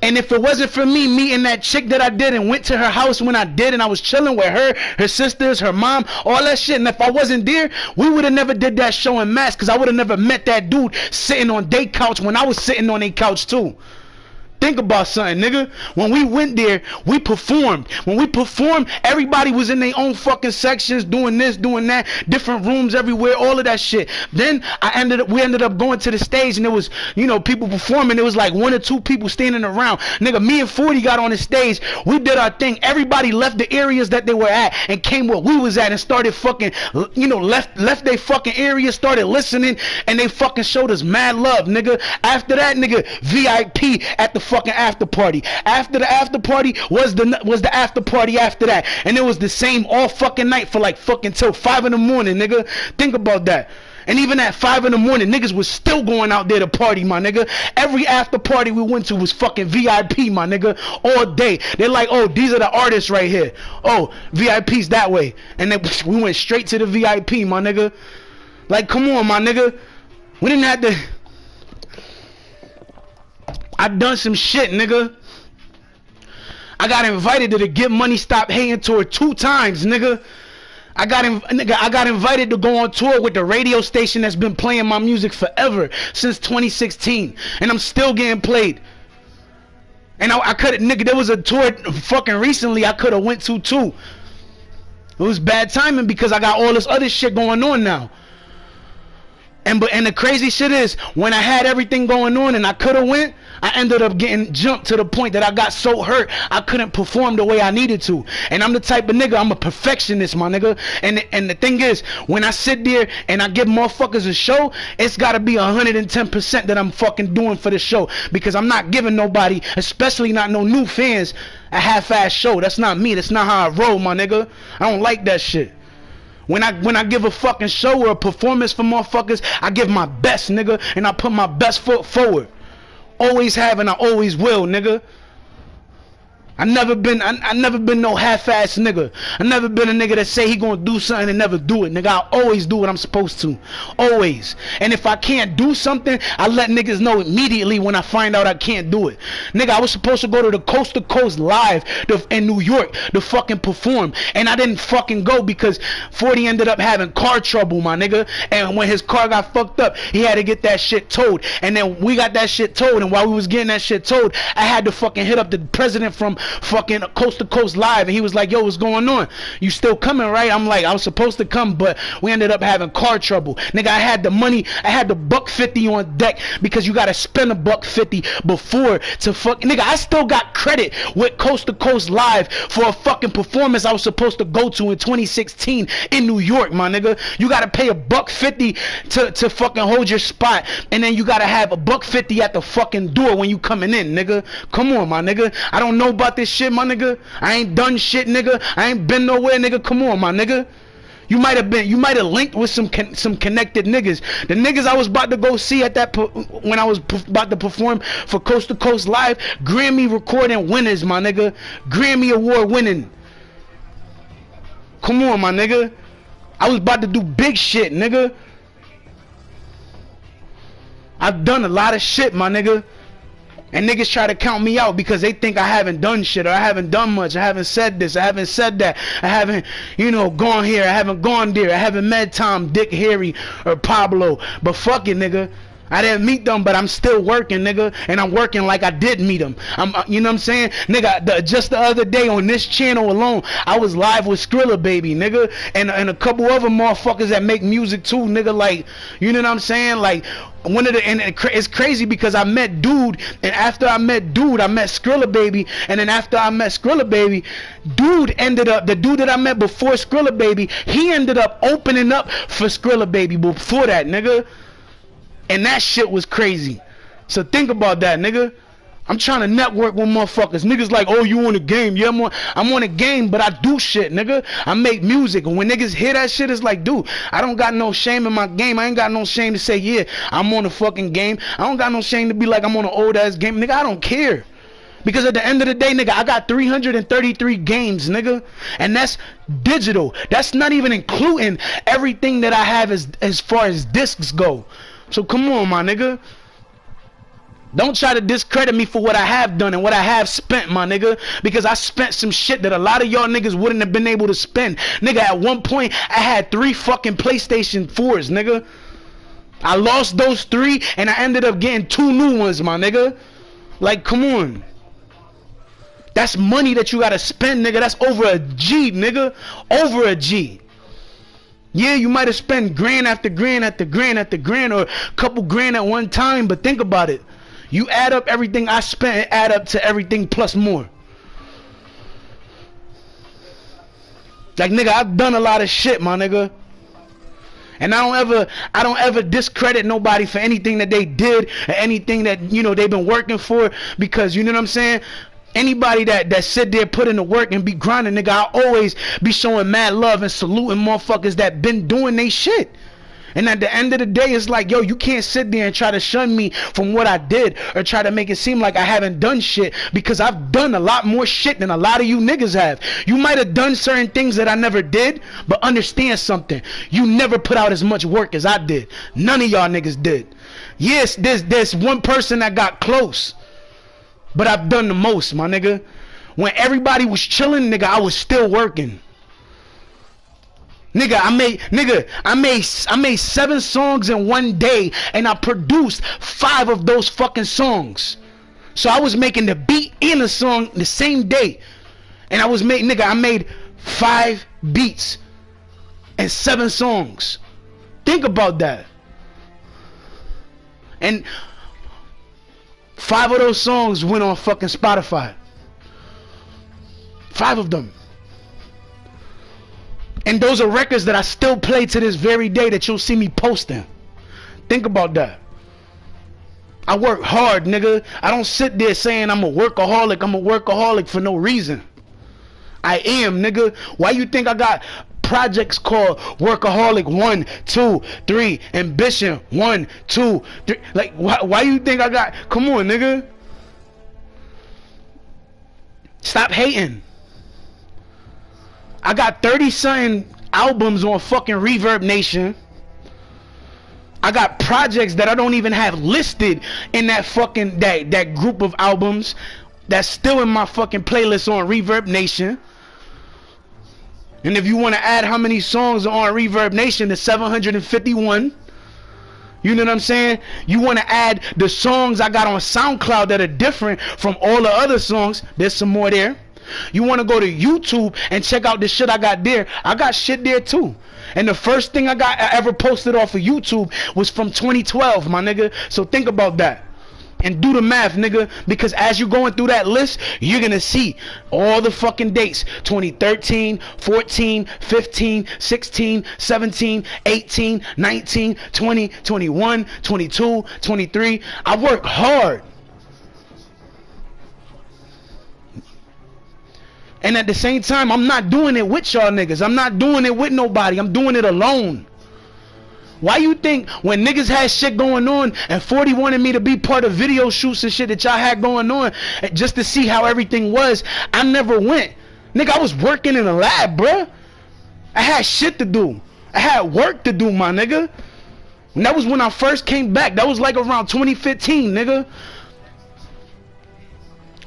[SPEAKER 1] And if it wasn't for me meeting that chick that I did and went to her house when I did and I was chilling with her, her sisters, her mom, all that shit, and if I wasn't there, we would have never did that show in Mass because I would have never met that dude sitting on their couch when I was sitting on their couch too. Think about something, nigga. When we went there, we performed. When we performed, everybody was in their own fucking sections, doing this, doing that, different rooms everywhere, all of that shit. Then we ended up going to the stage, and it was, you know, people performing. It was like 1 or 2 people standing around. Nigga, me and 40 got on the stage. We did our thing. Everybody left the areas that they were at and came where we was at and started fucking, you know, left their fucking area, started listening, and they fucking showed us mad love, nigga. After that, nigga, VIP at the fucking after party. After the after party was the after party after that, and it was the same all fucking night for like fucking till 5 in the morning, nigga. Think about that. And even at 5 in the morning, niggas was still going out there to party, my nigga. Every after party we went to was fucking VIP, my nigga, all day. They're like, oh, these are the artists right here. Oh, VIP's that way. And then we went straight to the VIP, my nigga. Like, come on, my nigga. We didn't have to... I done some shit, nigga. I got invited to the Get Money Stop Hating tour 2 times, nigga. I got invited to go on tour with the radio station that's been playing my music forever since 2016, and I'm still getting played. And I could, nigga, there was a tour fucking recently I could have went to too. It was bad timing because I got all this other shit going on now. And the crazy shit is, when I had everything going on and I could have went, I ended up getting jumped to the point that I got so hurt I couldn't perform the way I needed to. And I'm the type of nigga, I'm a perfectionist, my nigga. And the thing is, when I sit there and I give motherfuckers a show, it's gotta be 110% that I'm fucking doing for the show, because I'm not giving nobody, especially not no new fans, a half-ass show. That's not me. That's not how I roll, my nigga. I don't like that shit. When I give a fucking show or a performance for motherfuckers, I give my best, nigga, and I put my best foot forward. Always have and I always will, nigga. I never been no half-ass nigga. I never been a nigga that say he gonna do something and never do it, nigga. I always do what I'm supposed to, always. And if I can't do something, I let niggas know immediately when I find out I can't do it. Nigga, I was supposed to go to the Coast to Coast Live in New York to fucking perform, and I didn't fucking go because 40 ended up having car trouble, my nigga. And when his car got fucked up, he had to get that shit towed. And then we got that shit towed, and while we was getting that shit towed, I had to fucking hit up the president from fucking Coast to Coast Live, and he was like, yo, what's going on? You still coming, right? I'm like, I was supposed to come, but we ended up having car trouble. Nigga, I had the money, I had the $150 on deck, because you gotta spend a $150 before to fuck. Nigga, I still got credit with Coast to Coast Live for a fucking performance I was supposed to go to in 2016 in New York, my nigga. You gotta pay a $150 to fucking hold your spot, and then you gotta have a $150 at the fucking door when you coming in, nigga. Come on, my nigga. I don't know about this shit, my nigga. I ain't done shit, nigga. I ain't been nowhere, nigga. Come on, my nigga. You might have linked with some connected niggas. The niggas I was about to go see at that when I was about to perform for Coast to Coast Live, Grammy recording winners, my nigga. Grammy award winning. Come on, my nigga. I was about to do big shit, nigga. I've done a lot of shit, my nigga. And niggas try to count me out because they think I haven't done shit, or I haven't done much, I haven't said this, I haven't said that, I haven't, you know, gone here, I haven't gone there, I haven't met Tom, Dick, Harry, or Pablo. But fuck it, nigga. I didn't meet them, but I'm still working, nigga, and I'm working like I did meet them. You know what I'm saying, nigga? Just the other day on this channel alone, I was live with Skrilla Baby, nigga, and a couple other motherfuckers that make music too, nigga. Like, you know what I'm saying? Like, it's crazy because I met Dude, and after I met Dude, I met Skrilla Baby, and then after I met Skrilla Baby, the dude that I met before Skrilla Baby, he ended up opening up for Skrilla Baby before that, nigga. And that shit was crazy. So think about that, nigga. I'm trying to network with motherfuckers. Niggas like, oh, you on a game? Yeah, I'm on a game, but I do shit, nigga. I make music, and when niggas hear that shit, it's like, dude, I don't got no shame in my game. I ain't got no shame to say, yeah, I'm on a fucking game. I don't got no shame to be like, I'm on an old ass game, nigga. I don't care. Because at the end of the day, nigga, I got 333 games, nigga. And that's digital. That's not even including everything that I have as far as discs go. So come on, my nigga. Don't try to discredit me for what I have done and what I have spent, my nigga. Because I spent some shit that a lot of y'all niggas wouldn't have been able to spend. Nigga, at one point, I had 3 fucking PlayStation 4s, nigga. I lost those 3, and I ended up getting 2 new ones, my nigga. Like, come on. That's money that you gotta spend, nigga. That's over a G, nigga. Over a G. Yeah, you might have spent grand after grand after grand after grand, or a couple grand at one time, but think about it. You add up everything I spent, add up to everything plus more. Like, nigga, I've done a lot of shit, my nigga. And I don't ever discredit nobody for anything that they did or anything that, you know, they've been working for, because, you know what I'm saying? Anybody that sit there, put in the work and be grinding, nigga, I always be showing mad love and saluting motherfuckers that been doing they shit. And at the end of the day, it's like, yo, you can't sit there and try to shun me from what I did, or try to make it seem like I haven't done shit, because I've done a lot more shit than a lot of you niggas have. You might have done certain things that I never did, but understand something. You never put out as much work as I did. None of y'all niggas did. Yes, there's one person that got close, but I've done the most, my nigga. When everybody was chilling, nigga, I was still working. Nigga, I made 7 songs in one day, and I produced 5 of those fucking songs. So I was making the beat and the song the same day. And I made 5 beats and 7 songs. Think about that. And 5 of those songs went on fucking Spotify. 5 of them. And those are records that I still play to this very day that you'll see me posting. Think about that. I work hard, nigga. I don't sit there saying I'm a workaholic. I'm a workaholic for no reason. I am, nigga. Why you think I got projects called Workaholic 1, 2, 3, Ambition 1, 2, 3? Like, why you think I got... Come on, nigga. Stop hating. I got 30-something albums on fucking Reverb Nation. I got projects that I don't even have listed in that fucking that group of albums that's still in my fucking playlist on Reverb Nation. And if you want to add how many songs are on Reverb Nation, it's 751. You know what I'm saying? You want to add the songs I got on SoundCloud that are different from all the other songs, there's some more there. You want to go to YouTube and check out the shit I got there, I got shit there too. And the first thing I ever posted off of YouTube was from 2012, my nigga. So think about that. And do the math, nigga, because as you're going through that list, you're gonna see all the fucking dates. 2013, 14, 15, 16, 17, 18, 19, 20, 21, 22, 23. I work hard. And at the same time, I'm not doing it with y'all niggas. I'm not doing it with nobody. I'm doing it alone. Why you think when niggas had shit going on and 40 wanted me to be part of video shoots and shit that y'all had going on just to see how everything was, I never went. Nigga, I was working in a lab, bruh. I had shit to do. I had work to do, my nigga. And that was when I first came back. That was like around 2015, nigga.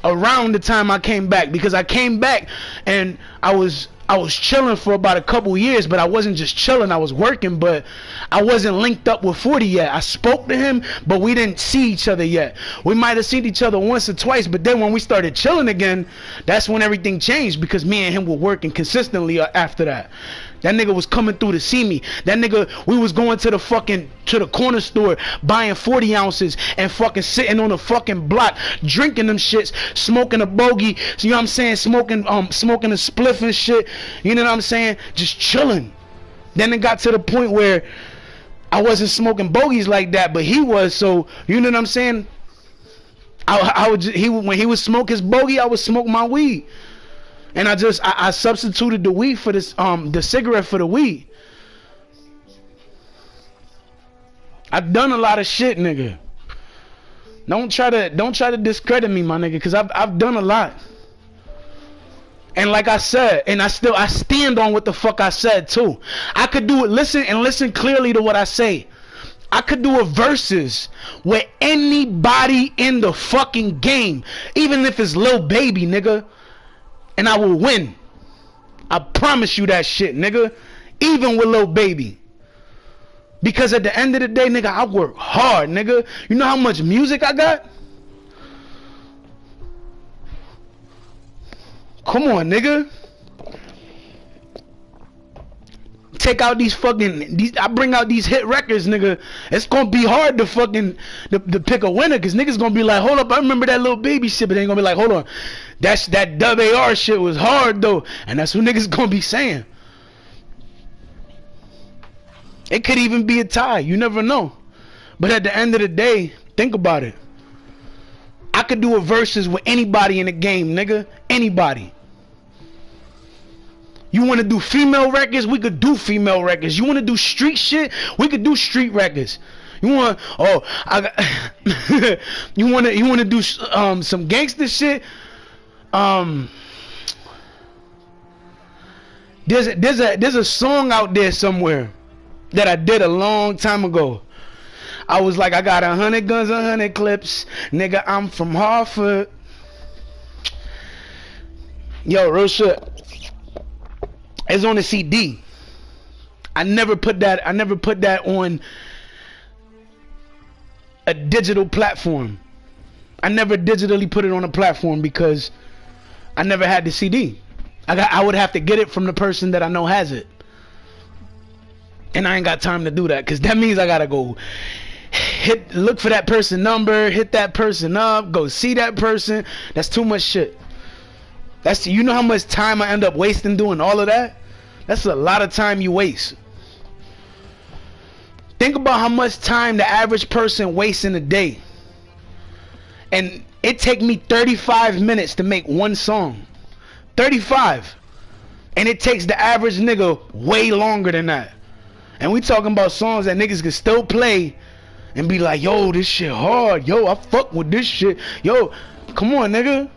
[SPEAKER 1] Around the time I came back, because I came back and I was chilling for about a couple years, but I wasn't just chilling, I was working, but I wasn't linked up with 40 yet. I spoke to him, but we didn't see each other yet. We might have seen each other once or twice, but then when we started chilling again, that's when everything changed, because me and him were working consistently after that. That nigga was coming through to see me. That nigga, we was going to the corner store, buying 40 ounces and fucking sitting on the fucking block, drinking them shits, smoking a bogey, you know what I'm saying, smoking a spliff and shit, you know what I'm saying, just chilling. Then it got to the point where I wasn't smoking bogeys like that, but he was, so, you know what I'm saying, when he would smoke his bogey, I would smoke my weed. And I substituted the weed for this the cigarette for the weed. I've done a lot of shit, nigga. Don't try to discredit me, my nigga, cause I've done a lot. And like I said, and I stand on what the fuck I said too. I could do it. Listen clearly to what I say. I could do a versus with anybody in the fucking game, even if it's Lil Baby, nigga. And I will win. I promise you that shit, nigga. Even with Lil Baby. Because at the end of the day, nigga, I work hard, nigga. You know how much music I got? Come on, nigga. Take out I bring out these hit records, nigga. It's gonna be hard to fucking to pick a winner, cause niggas gonna be like, hold up, I remember that Lil Baby shit, but they ain't gonna be like, hold on, that WAR shit was hard though, and that's what niggas gonna be saying. It could even be a tie, you never know. But at the end of the day, think about it. I could do a versus with anybody in the game, nigga. Anybody. You want to do female records? We could do female records. You want to do street shit? We could do street records. You want you want to do some gangster shit? There's a song out there somewhere that I did a long time ago. I was like, I got 100 guns, 100 clips, nigga. I'm from Hartford. Yo, real shit. It's on the CD. I never put that on a digital platform. I never digitally put it on a platform because I never had the CD. I would have to get it from the person that I know has it. And I ain't got time to do that, because that means I gotta go look for that person number, hit that person up, go see that person. That's too much shit. You know how much time I end up wasting doing all of that? That's a lot of time you waste. Think about how much time the average person wastes in a day. And it take me 35 minutes to make one song. 35. And it takes the average nigga way longer than that. And we talking about songs that niggas can still play and be like, yo, this shit hard. Yo, I fuck with this shit. Yo, come on, nigga.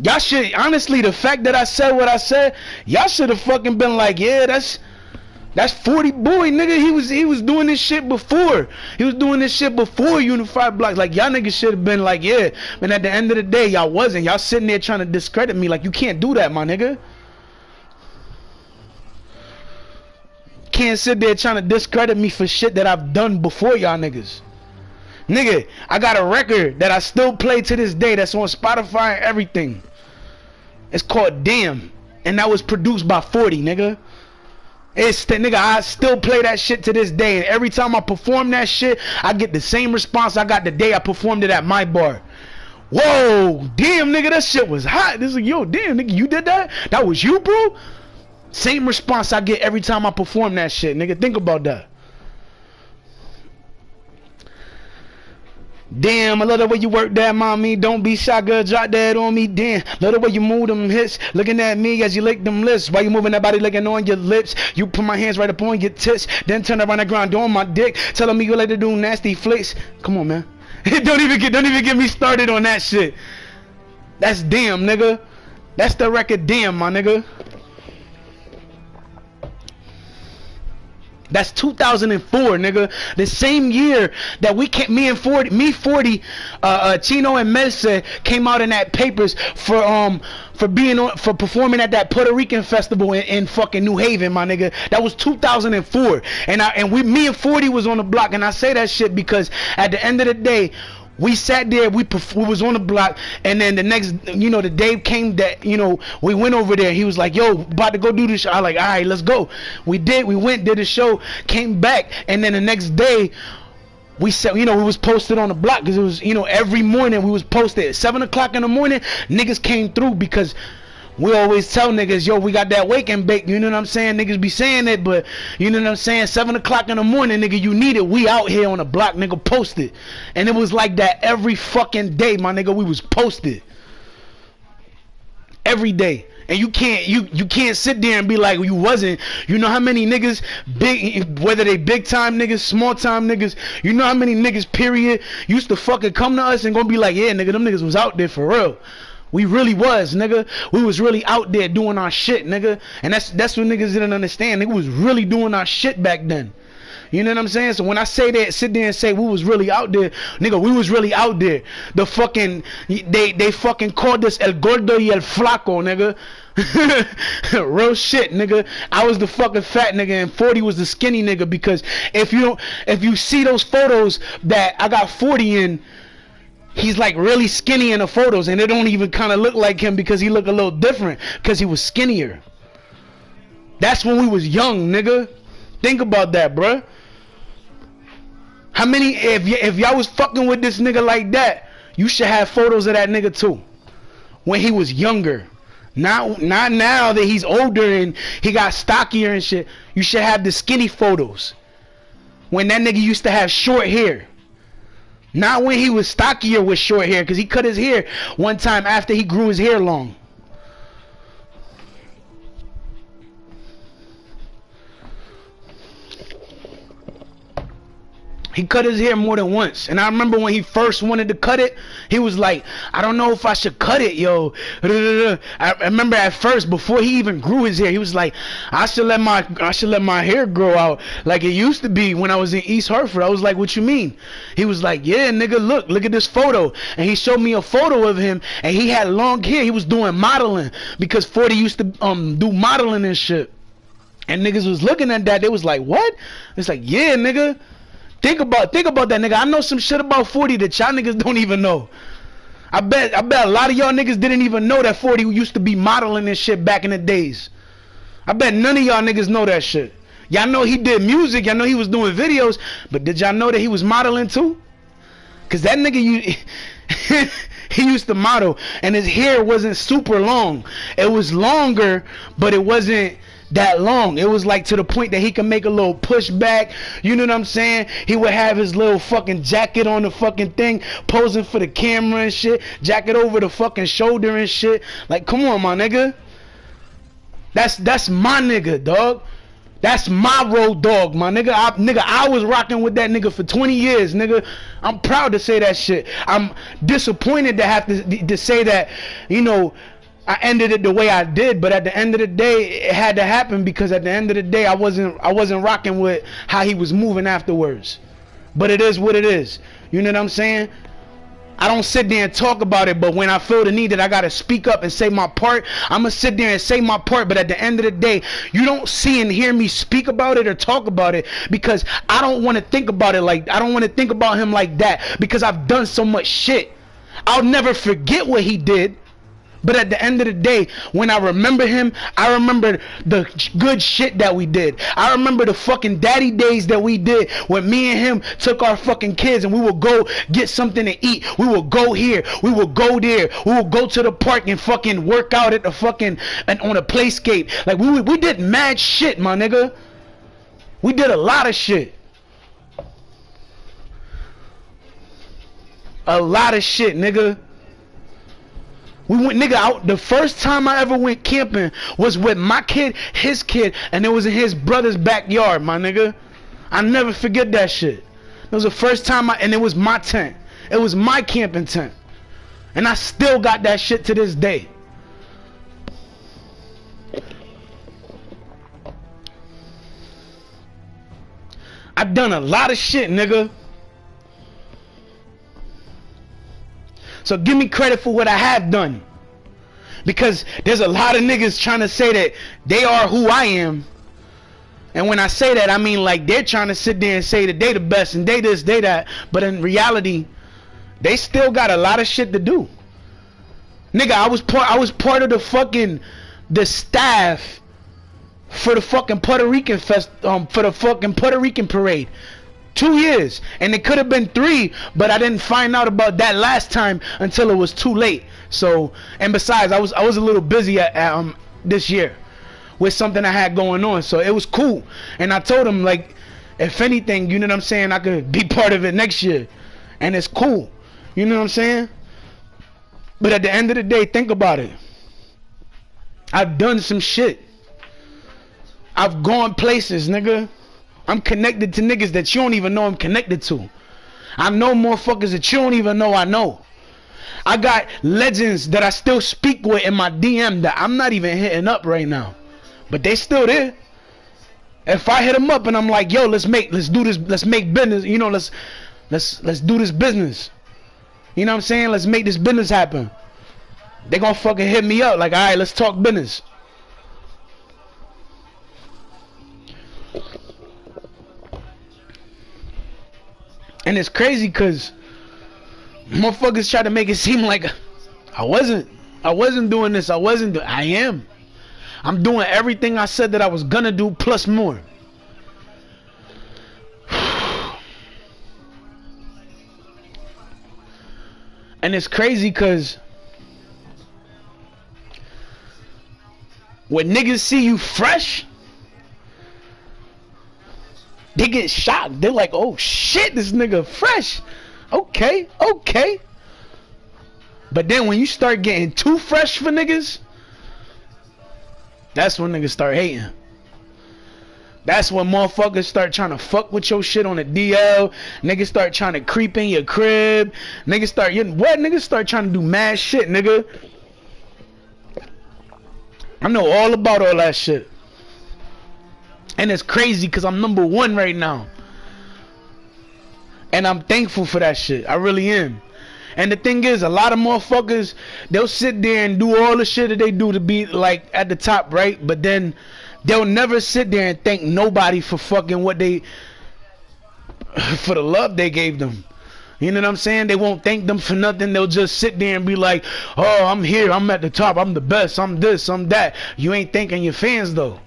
[SPEAKER 1] Y'all should, honestly, the fact that I said what I said, y'all should have fucking been like, yeah, that's 40 boy, nigga. He was doing this shit before. He was doing this shit before Unified Blocks. Like, y'all niggas should have been like, yeah. But at the end of the day, y'all wasn't. Y'all sitting there trying to discredit me. Like, you can't do that, my nigga. Can't sit there trying to discredit me for shit that I've done before y'all niggas. Nigga, I got a record that I still play to this day that's on Spotify and everything. It's called Damn. And that was produced by 40, nigga. Nigga, I still play that shit to this day. And every time I perform that shit, I get the same response I got the day I performed it at my bar. Whoa, damn, nigga, that shit was hot. This is like, yo, damn, nigga, you did that? That was you, bro? Same response I get every time I perform that shit, nigga. Think about that. Damn, I love the way you work that, mommy. Don't be shy, girl, drop that on me. Damn, love the way you move them hips, looking at me as you lick them lips. While you moving that body, licking on your lips. You put my hands right up on your tits, then turn around the ground doing my dick, telling me you like to do nasty flicks. Come on, man. don't even get me started on that shit. That's Damn, nigga. That's the record Damn, my nigga. That's 2004, nigga. The same year that me 40, Chino and Melce came out in that papers for performing at that Puerto Rican festival in fucking New Haven, my nigga. That was 2004, me and 40 was on the block, and I say that shit because at the end of the day, we sat there, we was on the block, and then the next, the day came that, we went over there. He was like, yo, about to go do this show. I like, all right, let's go. We went, did the show, came back, and then the next day, we said, we was posted on the block, because it was, every morning we was posted. At 7 o'clock in the morning, niggas came through, because we always tell niggas, yo, we got that wake and bake, you know what I'm saying? Niggas be saying it, but you know what I'm saying? 7 o'clock in the morning, nigga, you need it. We out here on the block, nigga, posted. And it was like that every fucking day, my nigga, we was posted. Every day. And you can't sit there and be like, you wasn't. You know how many niggas, whether they big time niggas, small time niggas, you know how many niggas, period, used to fucking come to us and gonna be like, yeah, nigga, them niggas was out there for real. We really was, nigga. We was really out there doing our shit, nigga. And that's what niggas didn't understand. Nigga was really doing our shit back then. You know what I'm saying? So when I say that, sit there and say we was really out there, nigga, we was really out there. The fucking, they fucking called us El Gordo y El Flaco, nigga. Real shit, nigga. I was the fucking fat nigga and 40 was the skinny nigga, because if you see those photos that I got 40 in, he's like really skinny in the photos, and it don't even kind of look like him because he look a little different because he was skinnier. That's when we was young, nigga. Think about that, bruh. How many, if y'all was fucking with this nigga like that, you should have photos of that nigga too. When he was younger. Not now that he's older and he got stockier and shit. You should have the skinny photos. When that nigga used to have short hair. Not when he was stockier with short hair, because he cut his hair one time after he grew his hair long. He cut his hair more than once. And I remember when he first wanted to cut it, he was like, I don't know if I should cut it, yo. I remember at first, before he even grew his hair, he was like, I should let my hair grow out like it used to be when I was in East Hartford. I was like, what you mean? He was like, yeah, nigga, look at this photo. And he showed me a photo of him, and he had long hair. He was doing modeling, because 40 used to do modeling and shit. And niggas was looking at that. They was like, what? It's like, yeah, nigga. Think about that, nigga. I know some shit about 40 that y'all niggas don't even know. I bet a lot of y'all niggas didn't even know that 40 used to be modeling and shit back in the days. I bet none of y'all niggas know that shit. Y'all know he did music. Y'all know he was doing videos. But did y'all know that he was modeling too? Cause that nigga, he used to model, and his hair wasn't super long. It was longer, but it wasn't that long. It was like to the point that he could make a little pushback. You know what I'm saying? He would have his little fucking jacket on the fucking thing, posing for the camera and shit. Jacket over the fucking shoulder and shit. Like, come on, my nigga. That's my nigga, dog. That's my road dog, my nigga. I was rocking with that nigga for 20 years, nigga. I'm proud to say that shit. I'm disappointed to have to say that, you know, I ended it the way I did, but at the end of the day, it had to happen, because at the end of the day, I wasn't rocking with how he was moving afterwards. But it is what it is. You know what I'm saying? I don't sit there and talk about it, but when I feel the need that I gotta speak up and say my part, I'm gonna sit there and say my part. But at the end of the day, you don't see and hear me speak about it or talk about it, because I don't want to think about it like, I don't want to think about him like that, because I've done so much shit. I'll never forget what he did. But at the end of the day, when I remember him, I remember the good shit that we did. I remember the fucking daddy days that we did when me and him took our fucking kids and we would go get something to eat. We would go here. We would go there. We would go to the park and fucking work out at the fucking, and on a playscape. Like, we did mad shit, my nigga. We did a lot of shit. A lot of shit, nigga. We went, nigga, out. The first time I ever went camping was with my kid, his kid, and it was in his brother's backyard, my nigga. I never forget that shit. It was the first time and it was my tent. It was my camping tent. And I still got that shit to this day. I've done a lot of shit, nigga. So give me credit for what I have done. Because there's a lot of niggas trying to say that they are who I am. And when I say that, I mean like they're trying to sit there and say that they the best and they this, they that. But in reality, they still got a lot of shit to do. Nigga, I was part of the staff for the fucking Puerto Rican for the fucking Puerto Rican parade. 2 years, and it could have been 3, but I didn't find out about that last time until it was too late. So, and besides, I was a little busy at this year with something I had going on, so it was cool. And I told him, like, if anything, you know what I'm saying, I could be part of it next year, and it's cool. You know what I'm saying? But at the end of the day, think about it. I've done some shit. I've gone places, nigga. I'm connected to niggas that you don't even know I'm connected to. I know motherfuckers that you don't even know I know. I got legends that I still speak with in my DM that I'm not even hitting up right now. But they still there. If I hit them up and I'm like, yo, let's do this, let's make business, you know, let's do this business. You know what I'm saying? Let's make this business happen. They gonna fucking hit me up like, all right, let's talk business. And it's crazy because motherfuckers try to make it seem like I wasn't doing this. I am. I'm doing everything I said that I was gonna do plus more. And it's crazy because when niggas see you fresh, they get shocked. They're like, oh shit, this nigga fresh. Okay. But then when you start getting too fresh for niggas, that's when niggas start hating. That's when motherfuckers start trying to fuck with your shit on the DL. Niggas start trying to creep in your crib. Niggas start trying to do mad shit, nigga. I know all about all that shit. And it's crazy because I'm #1 right now. And I'm thankful for that shit. I really am. And the thing is, a lot of motherfuckers, they'll sit there and do all the shit that they do to be like at the top, right? But then they'll never sit there and thank nobody for fucking what they, for the love they gave them. You know what I'm saying? They won't thank them for nothing. They'll just sit there and be like, oh, I'm here, I'm at the top, I'm the best, I'm this, I'm that. You ain't thanking your fans though.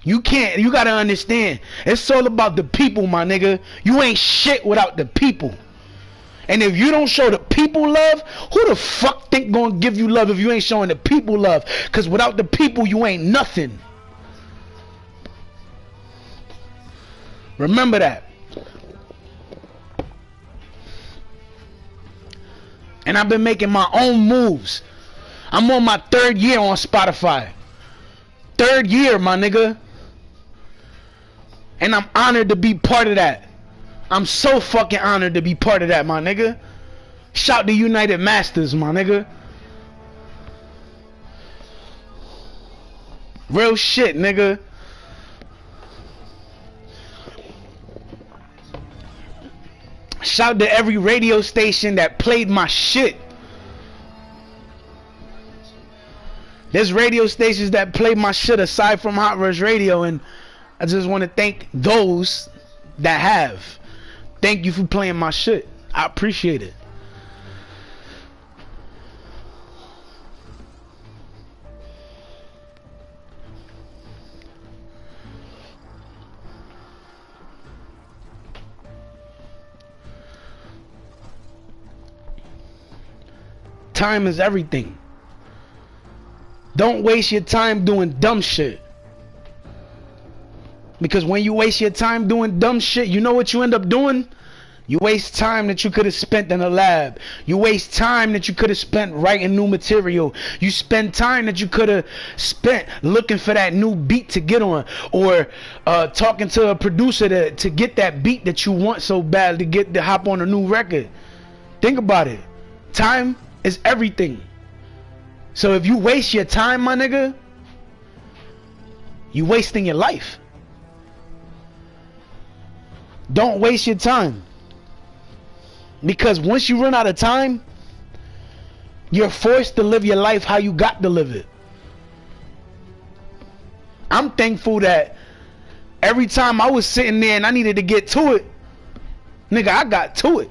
[SPEAKER 1] You can't, you gotta understand. It's all about the people, my nigga. You ain't shit without the people. And if you don't show the people love, who the fuck think gonna give you love if you ain't showing the people love? Cause without the people, you ain't nothing. Remember that. And I've been making my own moves. I'm on my 3rd year on Spotify. 3rd year, my nigga. And I'm honored to be part of that. I'm so fucking honored to be part of that, my nigga. Shout to United Masters, my nigga. Real shit, nigga. Shout to every radio station that played my shit. There's radio stations that play my shit aside from Hot Rush Radio, and I just want to thank those that have. Thank you for playing my shit. I appreciate it. Time is everything. Don't waste your time doing dumb shit. Because when you waste your time doing dumb shit, you know what you end up doing? You waste time that you could have spent in a lab. You waste time that you could have spent writing new material. You spend time that you could have spent looking for that new beat to get on, or talking to a producer to get that beat that you want so bad to hop on a new record. Think about it. Time is everything. So if you waste your time, my nigga, you wasting your life. Don't waste your time. Because once you run out of time, you're forced to live your life how you got to live it. I'm thankful that every time I was sitting there and I needed to get to it, nigga, I got to it.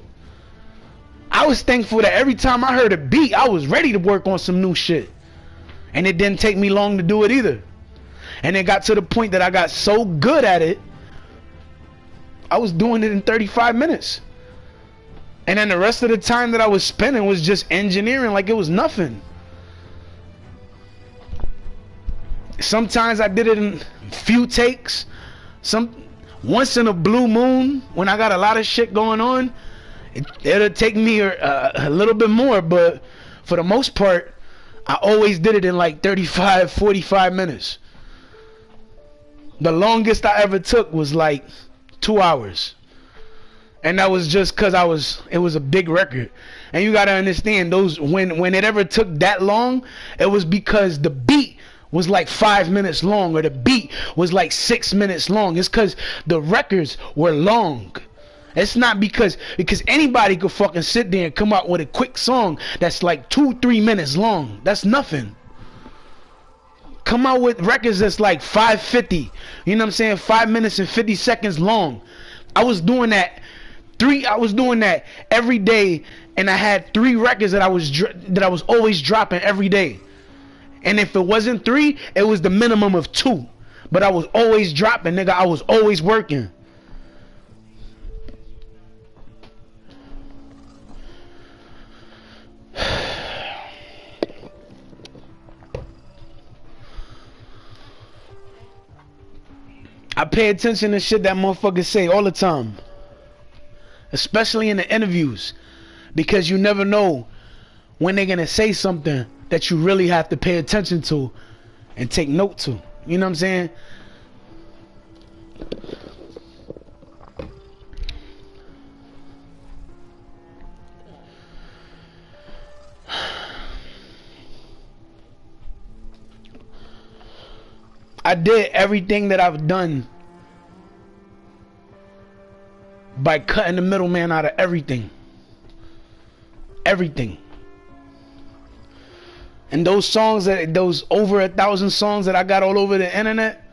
[SPEAKER 1] I was thankful that every time I heard a beat, I was ready to work on some new shit. And it didn't take me long to do it either. And it got to the point that I got so good at it, I was doing it in 35 minutes. And then the rest of the time that I was spending was just engineering like it was nothing. Sometimes I did it in few takes. Once in a blue moon, when I got a lot of shit going on, it'll take me a little bit more, but for the most part, I always did it in like 35, 45 minutes. The longest I ever took was like 2 hours. And that was just cause it was a big record. And you gotta understand, when it ever took that long, it was because the beat was like 5 minutes long, or the beat was like 6 minutes long. It's cause the records were long. It's not because anybody could fucking sit there and come out with a quick song that's like 2-3 minutes long. That's nothing. Come out with records that's like 5:50. You know what I'm saying? 5 minutes and 50 seconds long. I was doing that every day, and I had 3 records that I was always dropping every day. And if it wasn't 3, it was the minimum of 2. But I was always dropping, nigga. I was always working. I pay attention to shit that motherfuckers say all the time, especially in the interviews, because you never know when they're gonna say something that you really have to pay attention to and take note to. You know what I'm saying? I did everything that I've done by cutting the middleman out of everything. Everything. And those over 1,000 songs that I got all over the internet,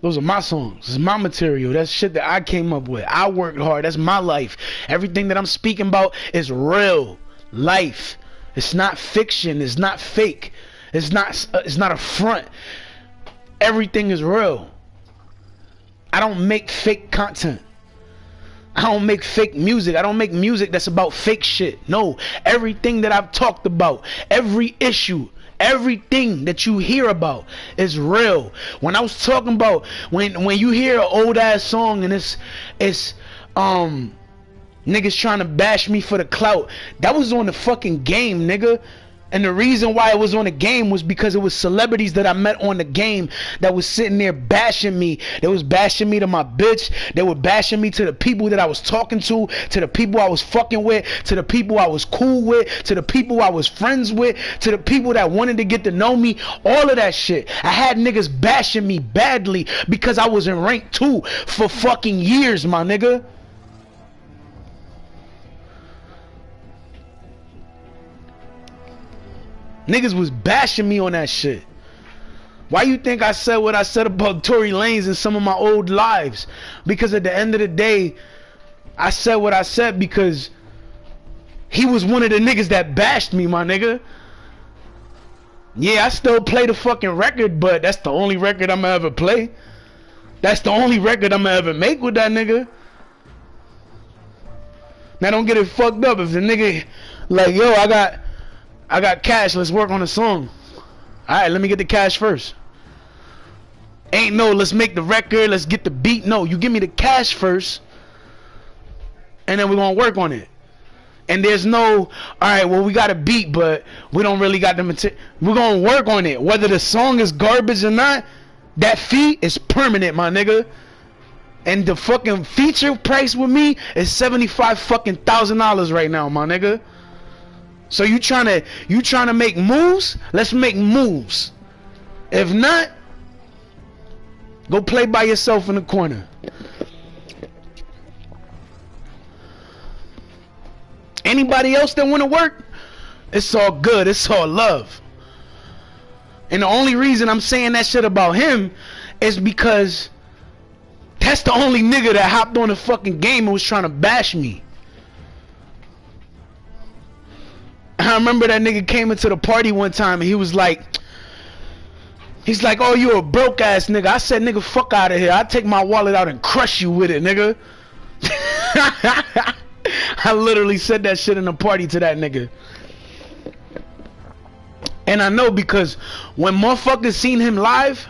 [SPEAKER 1] those are my songs. It's my material. That's shit that I came up with. I worked hard. That's my life. Everything that I'm speaking about is real life. It's not fiction. It's not fake. It's not a front. everything is real. I don't make fake content. I don't make fake music. I don't make music that's about fake shit. No, everything that I've talked about, every issue, everything that you hear about is real. When I was talking about when you hear an old ass song and it's niggas trying to bash me for the clout, that was on the fucking game, nigga. And the reason why it was on the game was because it was celebrities that I met on the game that was sitting there bashing me. They was bashing me to my bitch. They were bashing me to the people that I was talking to the people I was fucking with, to the people I was cool with, to the people I was friends with, to the people that wanted to get to know me. All of that shit. I had niggas bashing me badly because I was in rank 2 for fucking years, my nigga. Niggas was bashing me on that shit. Why you think I said what I said about Tory Lanez in some of my old lives? Because at the end of the day, I said what I said because he was one of the niggas that bashed me, my nigga. Yeah, I still play the fucking record, but that's the only record I'ma ever play. That's the only record I'ma ever make with that nigga. Now don't get it fucked up. If the nigga like, yo, I got cash, let's work on a song. Alright, let me get the cash first. Ain't no, let's make the record, let's get the beat. No, you give me the cash first, and then we're gonna work on it. And there's no, alright, well, we got a beat, but we don't really got the material. We're gonna work on it. Whether the song is garbage or not, that fee is permanent, my nigga. And the fucking feature price with me is $75,000 right now, my nigga. So you trying to make moves? Let's make moves. If not, go play by yourself in the corner. Anybody else that want to work, it's all good. It's all love. And the only reason I'm saying that shit about him is because that's the only nigga that hopped on the fucking game and was trying to bash me. I remember that nigga came into the party one time and he was like, oh, you a broke ass nigga. I said, nigga, fuck out of here. I take my wallet out and crush you with it, nigga. I literally said that shit in the party to that nigga. And I know because when motherfuckers seen him live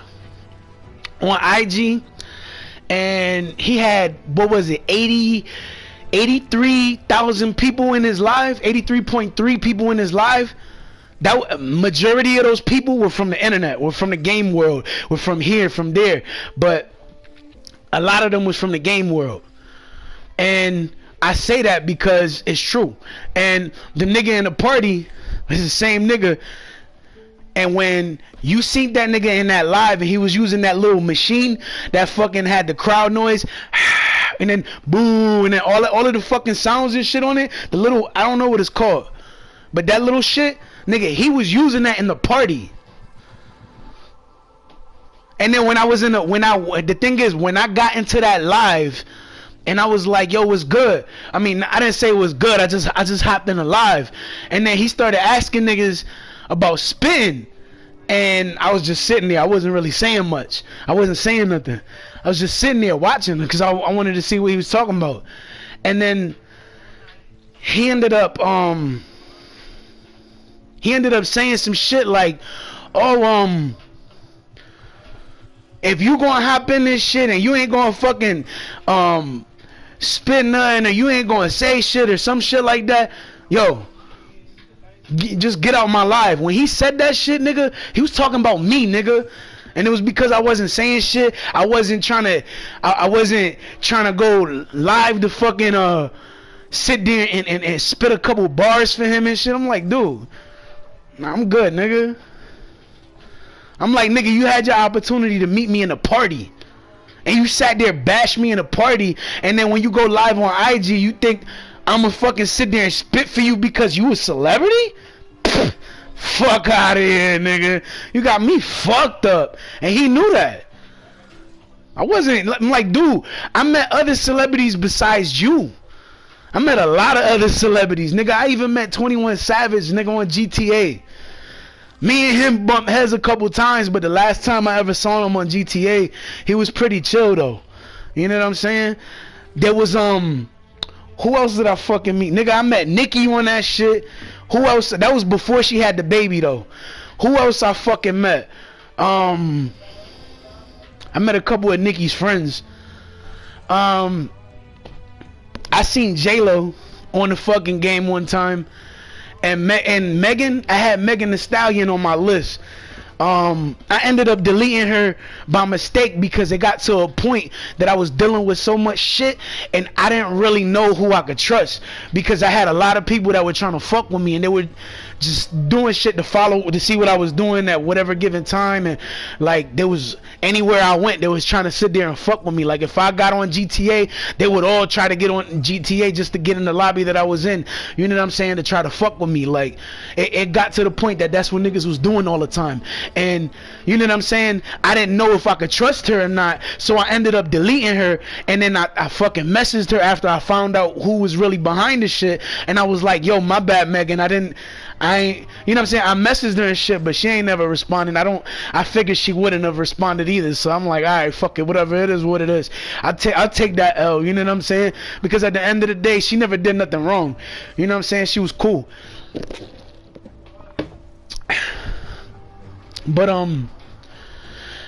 [SPEAKER 1] on IG and he had, what was it, 83,000 people in his live, 83.3 people in his live. That majority of those people were from the internet, were from the game world, were from here, from there. But a lot of them was from the game world. And I say that because it's true. And the nigga in the party is the same nigga. And when you seen that nigga in that live and he was using that little machine that fucking had the crowd noise, and then boo, and then all of the fucking sounds and shit on it, the little, I don't know what it's called, but that little shit, nigga, he was using that in the party. And then when I was in the thing is, when I got into that live and I was like, yo, what's good? I mean, I didn't say it was good, I just hopped in the live, and then he started asking niggas about spin, and I was just sitting there. I wasn't really saying much. I wasn't saying nothing. I was just sitting there watching because I wanted to see what he was talking about. And then he ended up saying some shit like, oh, if you gonna hop in this shit and you ain't gonna fucking spit nothing, or you ain't gonna say shit or some shit like that, yo, just get out my live. When he said that shit, nigga, he was talking about me, nigga. And it was because I wasn't saying shit. I wasn't trying to go live to fucking sit there and spit a couple bars for him and shit. I'm like, dude, nah, I'm good, nigga. I'm like, nigga, you had your opportunity to meet me in a party, and you sat there bash me in a party, and then when you go live on IG, you think I'ma fucking sit there and spit for you because you a celebrity? Pfft, fuck out of here, nigga. You got me fucked up. And he knew that. I'm like, dude, I met other celebrities besides you. I met a lot of other celebrities, nigga. I even met 21 Savage, nigga, on GTA. Me and him bumped heads a couple times, but the last time I ever saw him on GTA, he was pretty chill though. You know what I'm saying? There was who else did I fucking meet? Nigga, I met Nikki on that shit. Who else? That was before she had the baby though. Who else I fucking met? I met a couple of Nikki's friends. I seen J-Lo on the fucking game one time. And Megan, I had Megan Thee Stallion on my list. I ended up deleting her by mistake because it got to a point that I was dealing with so much shit and I didn't really know who I could trust, because I had a lot of people that were trying to fuck with me and they were just doing shit to see what I was doing at whatever given time, and like there was anywhere I went they was trying to sit there and fuck with me. Like if I got on GTA, they would all try to get on GTA just to get in the lobby that I was in, you know what I'm saying, to try to fuck with me. Like it got to the point that that's what niggas was doing all the time. And you know what I'm saying, I didn't know if I could trust her or not, so I ended up deleting her. And then I fucking messaged her after I found out who was really behind this shit, and I was like, yo, my bad, Megan, I ain't, you know what I'm saying, I messaged her and shit, but she ain't never responded. I figured she wouldn't have responded either, so I'm like, alright, fuck it, whatever, it is what it is. I'll take that L, you know what I'm saying, because at the end of the day, she never did nothing wrong, you know what I'm saying, she was cool. But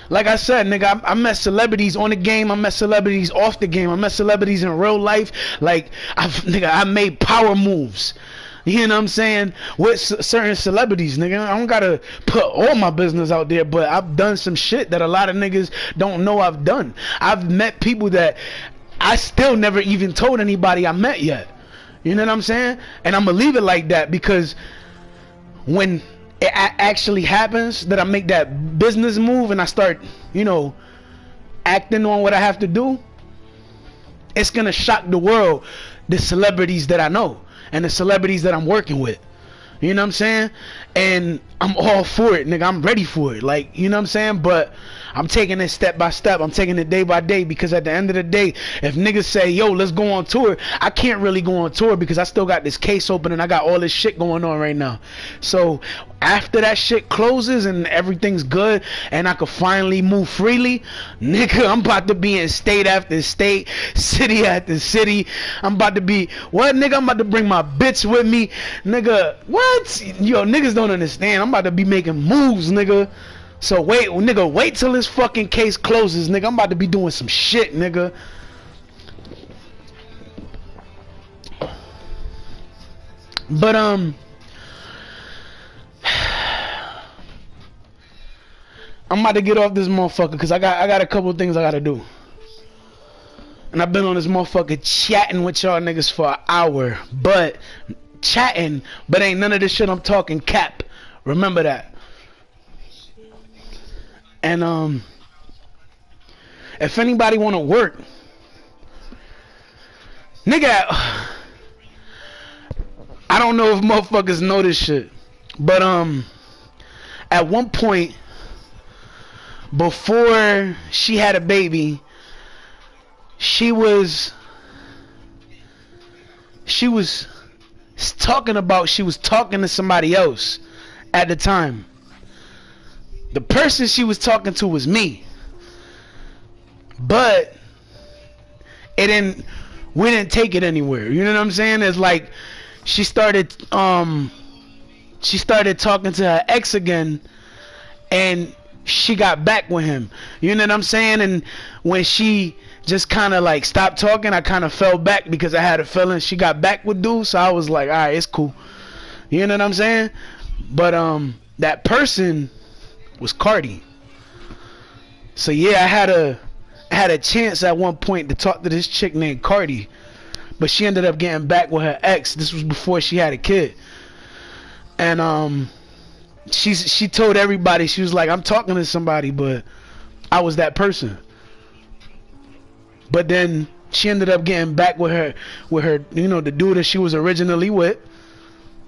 [SPEAKER 1] like I said, nigga, I met celebrities on the game, I met celebrities off the game, I met celebrities in real life. Like I made power moves, you know what I'm saying, with certain celebrities, nigga. I don't gotta put all my business out there, but I've done some shit that a lot of niggas don't know I've done. I've met people that I still never even told anybody I met yet, you know what I'm saying. And I'm gonna leave it like that, because when it actually happens that I make that business move and I start, you know, acting on what I have to do, it's gonna shock the world, the celebrities that I know and the celebrities that I'm working with, you know what I'm saying. And I'm all for it, nigga. I'm ready for it, like, you know what I'm saying. But I'm taking it step by step, I'm taking it day by day, because at the end of the day, if niggas say, yo, let's go on tour, I can't really go on tour because I still got this case open and I got all this shit going on right now. So after that shit closes and everything's good and I could finally move freely, nigga, I'm about to be in state after state, city after city. I'm about to be, what, nigga? I'm about to bring my bitch with me, nigga. What? Yo, niggas don't understand. I'm about to be making moves, nigga. So wait, nigga, wait till this fucking case closes, nigga. I'm about to be doing some shit, nigga. But I'm about to get off this motherfucker because I got a couple things I gotta do. And I've been on this motherfucker chatting with y'all niggas for an hour. But chatting, but ain't none of this shit I'm talking cap. Remember that. And if anybody wanna work, nigga, I don't know if motherfuckers know this shit, but at one point before she had a baby, she was talking to somebody else at the time. The person she was talking to was me, but we didn't take it anywhere. You know what I'm saying? It's like she started talking to her ex again, and she got back with him. You know what I'm saying? And when she just kind of like stopped talking, I kind of fell back because I had a feeling she got back with dude. So I was like, all right, it's cool. You know what I'm saying? But that person was Cardi. So yeah, I had a chance at one point to talk to this chick named Cardi, but she ended up getting back with her ex. This was before she had a kid. And she told everybody, she was like, I'm talking to somebody, but I was that person. But then she ended up getting back with her, you know, the dude that she was originally with.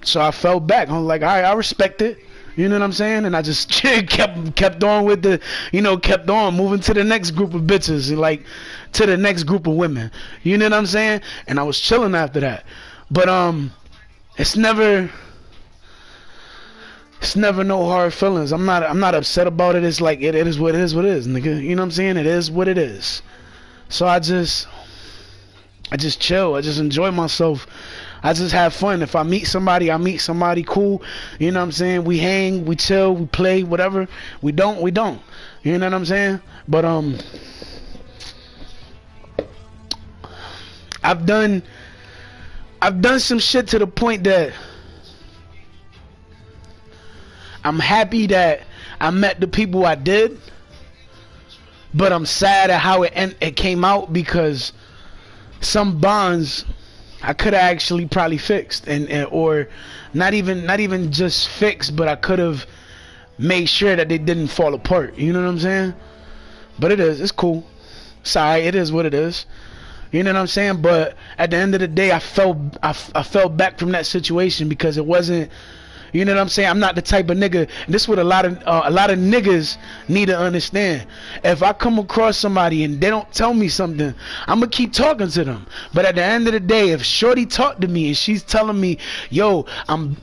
[SPEAKER 1] So I fell back. I was like, all right, I respect it. You know what I'm saying? And I just kept on with the, you know, kept on moving to the next group of bitches, like to the next group of women. You know what I'm saying? And I was chilling after that. But it's never, It's never no hard feelings. I'm not upset about it. It's like it is what it is, nigga. You know what I'm saying? It is what it is. So I just chill. I just enjoy myself. I just have fun. If I meet somebody, I meet somebody cool. You know what I'm saying? We hang, we chill, we play, whatever. We don't. You know what I'm saying? But I've done some shit to the point that I'm happy that I met the people I did, but I'm sad at how it came out, because some bonds I could have actually probably fixed, and or not even just fixed, but I could have made sure that they didn't fall apart. You know what I'm saying? But it's cool. Sorry, it is what it is. You know what I'm saying? But at the end of the day, I fell back from that situation because it wasn't. You know what I'm saying? I'm not the type of nigga. This is what a lot of niggas need to understand. If I come across somebody and they don't tell me something, I'm gonna keep talking to them. But at the end of the day, if Shorty talked to me and she's telling me, yo, I'm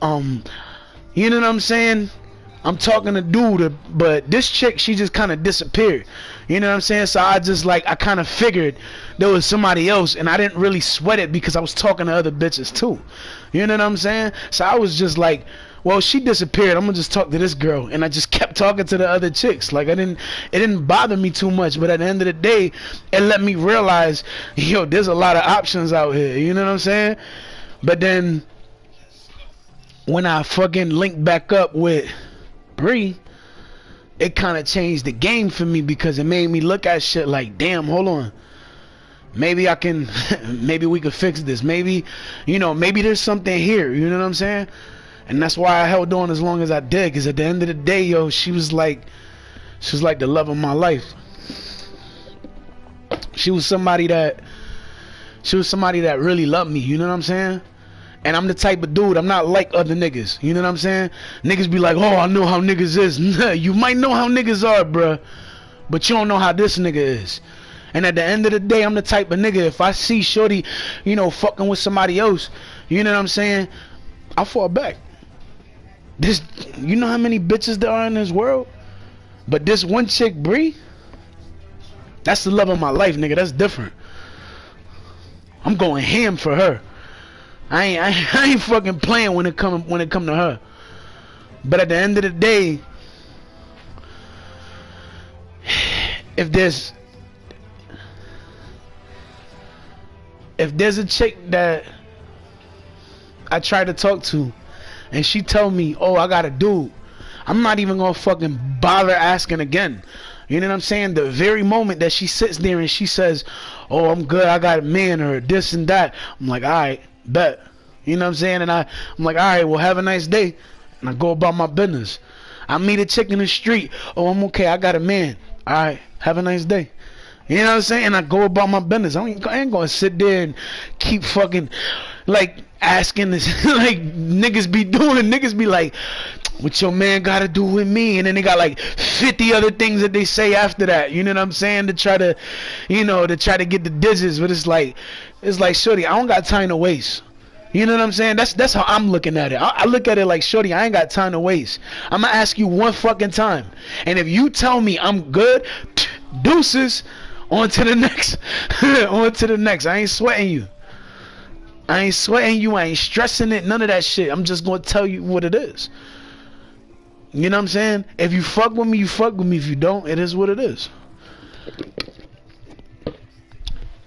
[SPEAKER 1] you know what I'm saying? I'm talking to dude, but this chick, she just kind of disappeared. You know what I'm saying? So I kind of figured there was somebody else, and I didn't really sweat it because I was talking to other bitches too. You know what I'm saying? So I was just like, well, she disappeared, I'm gonna just talk to this girl, and I just kept talking to the other chicks. Like it didn't bother me too much, but at the end of the day, it let me realize, yo, there's a lot of options out here. You know what I'm saying? But then when I fucking linked back up with Bree, it kind of changed the game for me, because it made me look at shit like, damn, hold on, maybe I can maybe we could fix this, maybe, you know, maybe there's something here. You know what I'm saying? And that's why I held on as long as I did, because at the end of the day, yo, she was like the love of my life. She was somebody that really loved me. You know what I'm saying? And I'm the type of dude, I'm not like other niggas. You know what I'm saying? Niggas be like, oh, I know how niggas is. Nah, you might know how niggas are, bruh, but you don't know how this nigga is. And at the end of the day, I'm the type of nigga, if I see Shorty, you know, fucking with somebody else, you know what I'm saying, I fall back. You know how many bitches there are in this world? But this one chick, Bree, that's the love of my life, nigga. That's different. I'm going ham for her. I ain't fucking playing when it come to her. But at the end of the day, if there's a chick that I try to talk to and she tell me, oh, I got a dude, I'm not even gonna fucking bother asking again. You know what I'm saying? The very moment that she sits there and she says, oh, I'm good, I got a man, or this and that, I'm like, alright, bet. You know what I'm saying? And I'm like, alright, well, have a nice day. And I go about my business. I meet a chick in the street, oh, I'm okay, I got a man, alright, have a nice day. You know what I'm saying? And I go about my business. I ain't gonna sit there and keep fucking like asking this like niggas be doing. Niggas be like, what your man gotta do with me? And then they got like 50 other things that they say after that. You know what I'm saying? To try to, you know, to try to get the digits. But it's like shorty, I don't got time to waste. You know what I'm saying? That's how I'm looking at it. I look at it like, shorty, I ain't got time to waste. I'm gonna ask you one fucking time, and if you tell me I'm good, deuces, on to the next. On to the next. I ain't sweating you. I ain't stressing it, none of that shit. I'm just gonna tell you what it is. You know what I'm saying? If you fuck with me, you fuck with me. If you don't, it is what it is.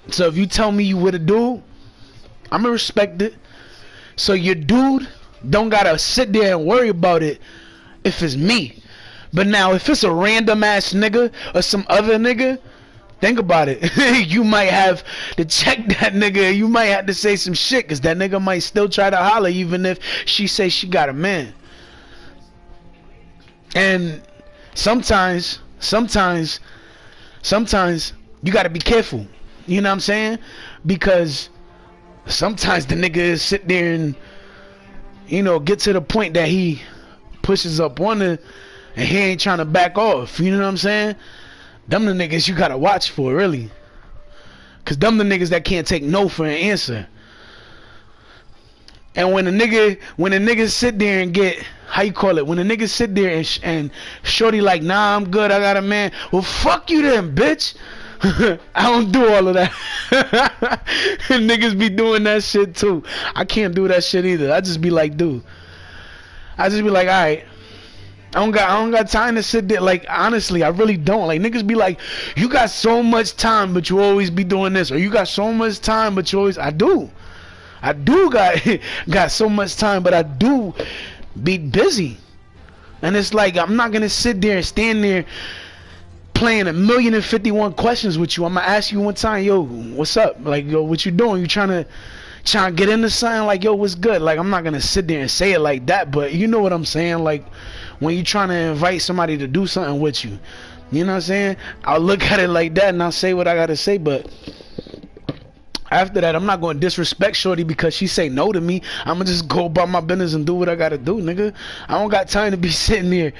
[SPEAKER 1] So if you tell me you with a dude, I'ma respect it. So your dude don't gotta sit there and worry about it if it's me. But now if it's a random ass nigga or some other nigga, think about it. You might have to check that nigga. You might have to say some shit, because that nigga might still try to holler even if she say she got a man. And sometimes you gotta be careful. You know what I'm saying? Because sometimes the nigga sit there and, you know, get to the point that he pushes up on her and he ain't trying to back off. You know what I'm saying? Them the niggas you gotta watch for, really. Cause them the niggas that can't take no for an answer. And when a nigga sit there and get how you call it, when a nigga sit there and shorty like, nah, I'm good, I got a man. Well, fuck you then, bitch. I don't do all of that. Niggas be doing that shit too. I can't do that shit either. I just be like, dude. I just be like, alright. I don't got time to sit there. Like, honestly, I really don't. Like, niggas be like, you got so much time, but you always be doing this. Or you got so much time, but you always... I do got so much time, but I do be busy. And it's like, I'm not gonna sit there and stand there playing 1,051 questions with you. I'm gonna ask you one time, yo, what's up? Like, yo, what you doing? You trying to get into something? Like, yo, what's good? Like, I'm not gonna sit there and say it like that, but you know what I'm saying? Like, when you trying to invite somebody to do something with you, you know what I'm saying? I'll look at it like that and I'll say what I gotta say, but after that, I'm not going to disrespect shorty because she say no to me. I'm going to just go about my business and do what I got to do, nigga. I don't got time to be sitting there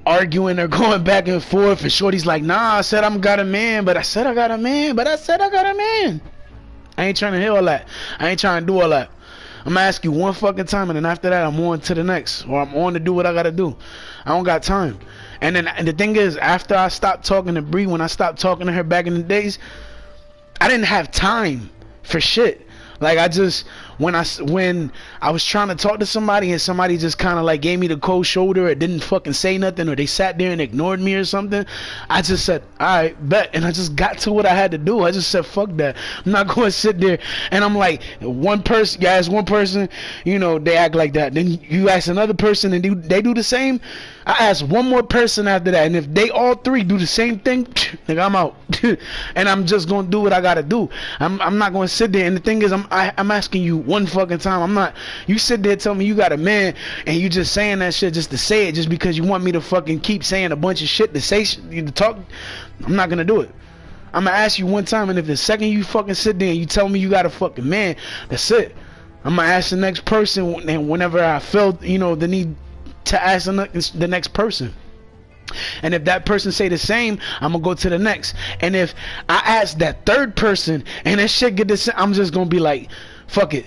[SPEAKER 1] arguing or going back and forth. And shorty's like, nah, I said I'm got a man, but I said I got a man, but I said I got a man. I ain't trying to hear all that. I ain't trying to do all that. I'm going to ask you one fucking time, and then after that, I'm on to the next. Or I'm on to do what I got to do. I don't got time. And the thing is, after I stopped talking to Bree, when I stopped talking to her back in the days, I didn't have time for shit. Like, when I was trying to talk to somebody and somebody just kind of like gave me the cold shoulder or didn't fucking say nothing, or they sat there and ignored me or something, I just said, alright, bet. And I just got to what I had to do. I just said, fuck that. I'm not going to sit there. And I'm like, one person, you ask one person, you know, they act like that. Then you ask another person and they do the same. I ask one more person after that, and if they all three do the same thing, nigga, I'm out. And I'm just gonna do what I gotta do. I'm not gonna sit there. And the thing is, I'm asking you one fucking time. I'm not. You sit there tell me you got a man, and you just saying that shit just to say it, just because you want me to fucking keep saying a bunch of shit to say to talk. I'm not gonna do it. I'm gonna ask you one time, and if the second you fucking sit there and you tell me you got a fucking man, that's it. I'm gonna ask the next person, and whenever I feel, you know, the need to ask the next person. And if that person say the same, I'm gonna go to the next. And if I ask that third person and that shit get the same, I'm just gonna be like, fuck it,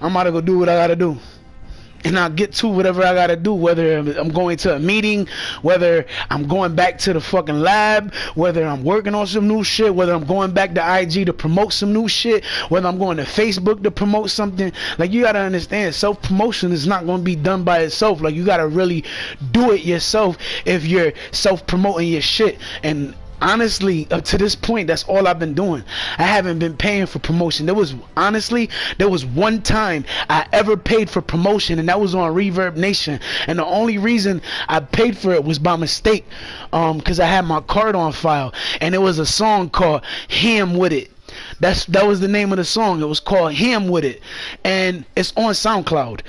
[SPEAKER 1] I'm about to go do what I gotta do. And I'll get to whatever I gotta do, whether I'm going to a meeting, whether I'm going back to the fucking lab, whether I'm working on some new shit, whether I'm going back to IG to promote some new shit, whether I'm going to Facebook to promote something. Like, you gotta understand, self-promotion is not gonna be done by itself. Like, you gotta really do it yourself if you're self-promoting your shit. And honestly, up to this point, that's all I've been doing. I haven't been paying for promotion. There was one time I ever paid for promotion, and that was on Reverb Nation. And the only reason I paid for it was by mistake, because I had my card on file, and it was a song called Ham With It. That was the name of the song. It was called Ham With It, and it's on SoundCloud.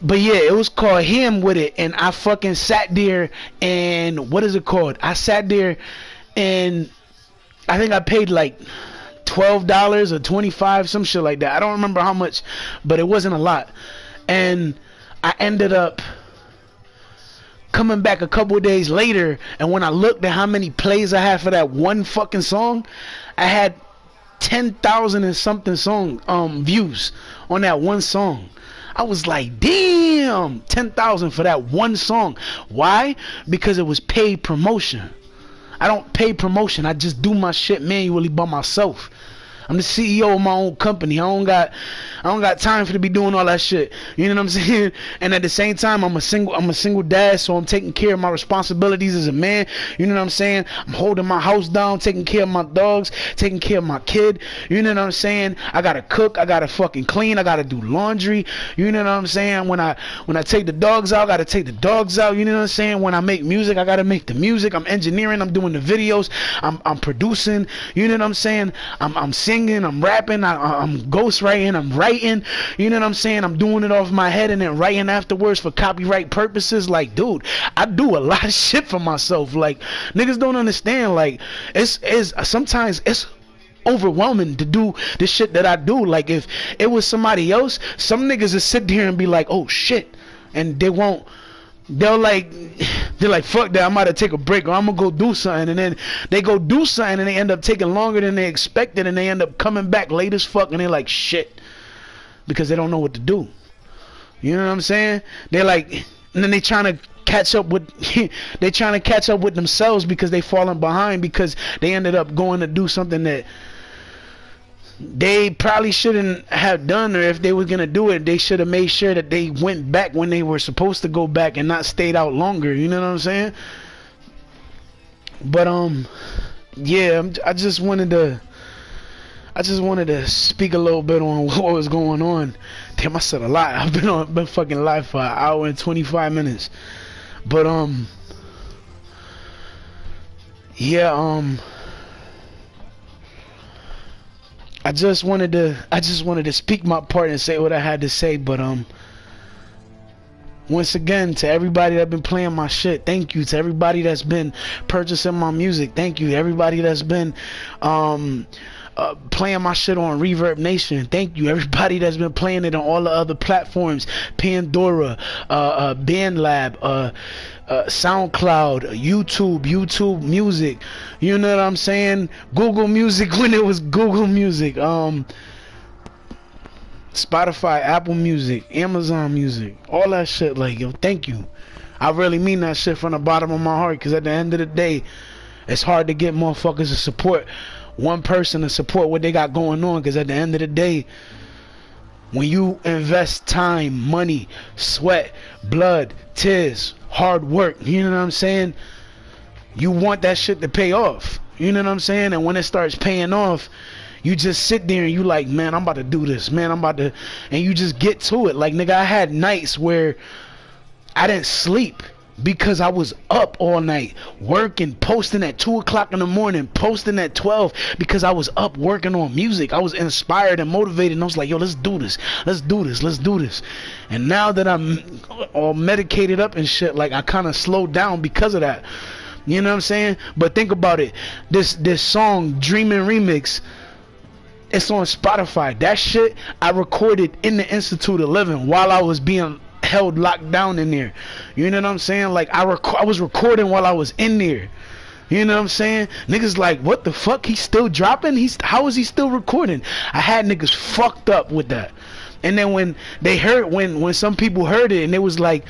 [SPEAKER 1] But yeah, it was called Him With It, and I fucking sat there and, what is it called? I sat there and I think I paid like $12 or $25, some shit like that. I don't remember how much, but it wasn't a lot. And I ended up coming back a couple of days later, and when I looked at how many plays I had for that one fucking song, I had 10,000 and something views on that one song. I was like, damn, 10,000 for that one song. Why? Because it was paid promotion. I don't pay promotion. I just do my shit manually by myself. I'm the CEO of my own company. I don't got time for to be doing all that shit. You know what I'm saying? And at the same time, I'm a single dad, so I'm taking care of my responsibilities as a man. You know what I'm saying? I'm holding my house down, taking care of my dogs, taking care of my kid. You know what I'm saying? I gotta cook, I gotta fucking clean, I gotta do laundry. You know what I'm saying? When I take the dogs out, I gotta take the dogs out. You know what I'm saying? When I make music, I gotta make the music. I'm engineering, I'm doing the videos, I'm producing. You know what I'm saying? I'm singing, I'm rapping, I'm ghostwriting, I'm writing. You know what I'm saying? I'm doing it off my head and then writing afterwards for copyright purposes. Like, dude, I do a lot of shit for myself. Like, niggas don't understand. Like, sometimes it's overwhelming to do the shit that I do. Like, if it was somebody else, some niggas would sit there and be like, oh shit, and they're like, fuck that, I'm about to take a break, or I'm gonna go do something. And then they go do something and they end up taking longer than they expected, and they end up coming back late as fuck, and they're like, shit, because they don't know what to do. You know what I'm saying? They're like, and then they trying to catch up with they trying to catch up with themselves because they falling behind because they ended up going to do something that they probably shouldn't have done, or if they were gonna do it, they should have made sure that they went back when they were supposed to go back and not stayed out longer. You know what I'm saying? But yeah, I just wanted to speak a little bit on what was going on. Damn, I said a lot. I've been fucking live for an hour and 25 minutes. But yeah, I just wanted to speak my part and say what I had to say. But once again, to everybody that been playing my shit, thank you. To everybody that's been purchasing my music, thank you. Everybody that's been playing my shit on Reverb Nation, thank you. Everybody that's been playing it on all the other platforms, Pandora, BandLab, SoundCloud, YouTube Music, you know what I'm saying, Google Music when it was Google Music, Spotify, Apple Music, Amazon Music, all that shit. Like, yo, thank you. I really mean that shit from the bottom of my heart, because at the end of the day, it's hard to get motherfuckers to support one person, to support what they got going on, because at the end of the day, when you invest time, money, sweat, blood, tears, hard work, you know what I'm saying, you want that shit to pay off, you know what I'm saying, and when it starts paying off, you just sit there and you like, man, I'm about to do this, man, I'm about to, and you just get to it. Like, nigga, I had nights where I didn't sleep because I was up all night working, posting at 2 o'clock in the morning, posting at 12, because I was up working on music. I was inspired and motivated, and I was like, yo, let's do this, let's do this, let's do this. And now that I'm all medicated up and shit, like, I kind of slowed down because of that, you know what I'm saying? But think about it, this song Dreamin' Remix, it's on Spotify. That shit I recorded in the Institute of Living while I was being held locked down in there. You know what I'm saying? Like, I was recording while I was in there. You know what I'm saying? Niggas like, what the fuck? He's still dropping? How is he still recording? I had niggas fucked up with that. And then when they heard, when some people heard it, and it was like,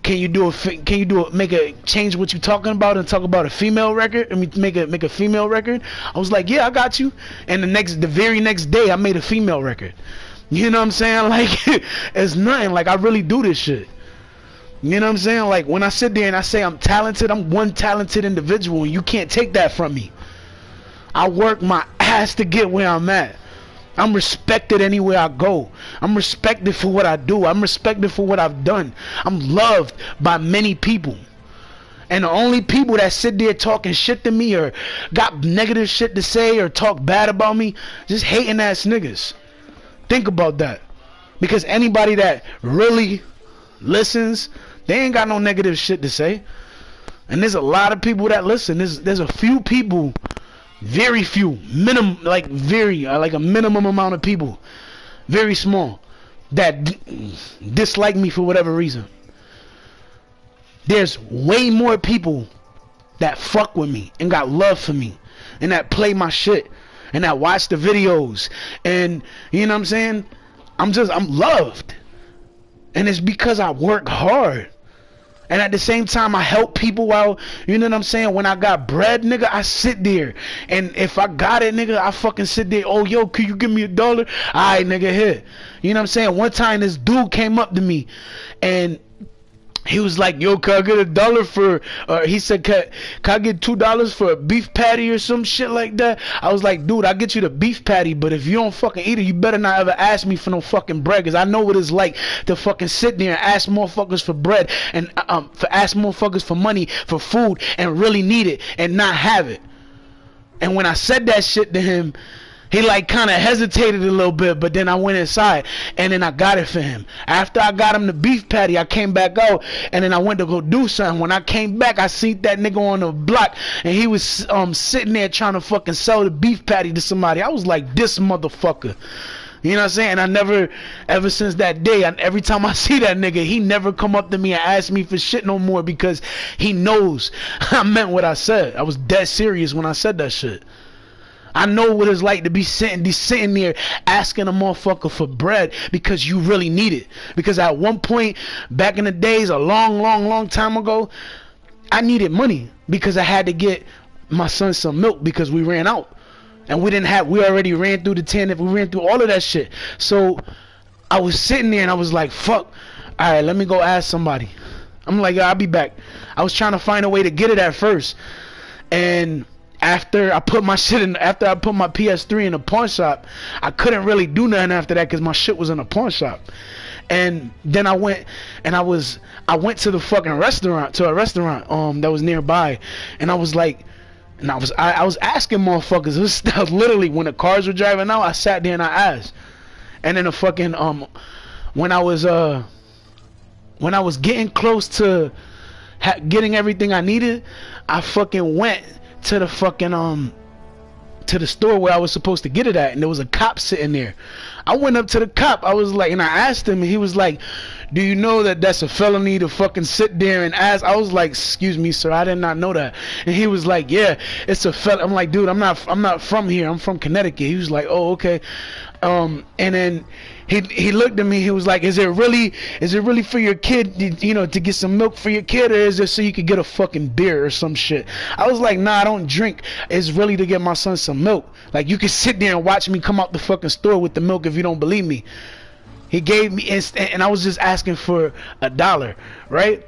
[SPEAKER 1] make a change what you talking about and talk about a female record? I mean, make a female record? I was like, yeah, I got you. And the very next day, I made a female record. You know what I'm saying? Like, it's nothing. Like, I really do this shit. You know what I'm saying? Like, when I sit there and I say I'm talented, I'm one talented individual, and you can't take that from me. I work my ass to get where I'm at. I'm respected anywhere I go. I'm respected for what I do. I'm respected for what I've done. I'm loved by many people. And the only people that sit there talking shit to me or got negative shit to say or talk bad about me, just hating ass niggas. Think about that. Because anybody that really listens, they ain't got no negative shit to say. And there's a lot of people that listen. There's a few people, very few, like a minimum amount of people, very small, that dislike me for whatever reason. There's way more people that fuck with me and got love for me and that play my shit and that watch the videos, and you know what I'm saying, I'm loved, and it's because I work hard. And at the same time, I help people while, you know what I'm saying, when I got bread, nigga, I sit there. And if I got it, nigga, I fucking sit there. Oh, yo, could you give me $1? Alright, nigga, here. You know what I'm saying? One time, this dude came up to me, and he was like, yo, can I get $1 for, he said, can I get $2 for a beef patty or some shit like that? I was like, dude, I'll get you the beef patty, but if you don't fucking eat it, you better not ever ask me for no fucking bread, because I know what it's like to fucking sit there and ask motherfuckers for bread, and ask motherfuckers for money, for food, and really need it, and not have it. And when I said that shit to him, he like kind of hesitated a little bit, but then I went inside and then I got it for him. After I got him the beef patty, I came back out and then I went to go do something. When I came back, I seen that nigga on the block and he was sitting there trying to fucking sell the beef patty to somebody. I was like, this motherfucker. You know what I'm saying? I never, ever since that day, every time I see that nigga, he never come up to me and ask me for shit no more, because he knows I meant what I said. I was dead serious when I said that shit. I know what it's like to be sitting there asking a motherfucker for bread because you really need it. Because at one point back in the days, a long time ago, I needed money because I had to get my son some milk because we ran out. And we already ran through the 10, we ran through all of that shit. So I was sitting there and I was like, fuck, all right, let me go ask somebody. I'm like, I'll be back. I was trying to find a way to get it at first. And after I put my PS3 in the pawn shop, I couldn't really do nothing after that because my shit was in the pawn shop. And then I went to the fucking restaurant, that was nearby, and I was like, and I was asking motherfuckers. It was literally when the cars were driving out, I sat there and I asked. And then the fucking when I was getting close to getting everything I needed, I fucking went to the fucking to the store where I was supposed to get it at, and there was a cop sitting there. I went up to the cop. I was like, and I asked him, and he was like, "Do you know that that's a felony to fucking sit there and ask?" I was like, "Excuse me, sir, I did not know that." And he was like, "Yeah, it's a felony." I'm like, "Dude, I'm not from here. I'm from Connecticut." He was like, "Oh, okay." And then he looked at me. He was like, "Is it really for your kid? You know, to get some milk for your kid, or is it so you could get a fucking beer or some shit?" I was like, "Nah, I don't drink. It's really to get my son some milk. Like, you can sit there and watch me come out the fucking store with the milk if you don't believe me." He gave me, and I was just asking for $1, right?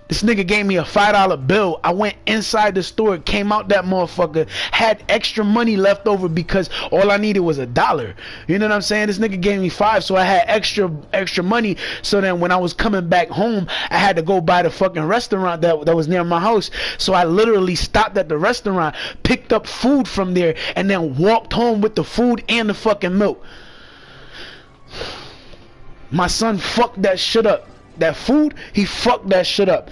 [SPEAKER 1] This nigga gave me a $5 bill. I went inside the store, came out that motherfucker, had extra money left over because all I needed was $1. You know what I'm saying? This nigga gave me $5, so I had extra money. So then when I was coming back home, I had to go by the fucking restaurant that was near my house. So I literally stopped at the restaurant, picked up food from there, and then walked home with the food and the fucking milk. My son fucked that shit up. That food, he fucked that shit up.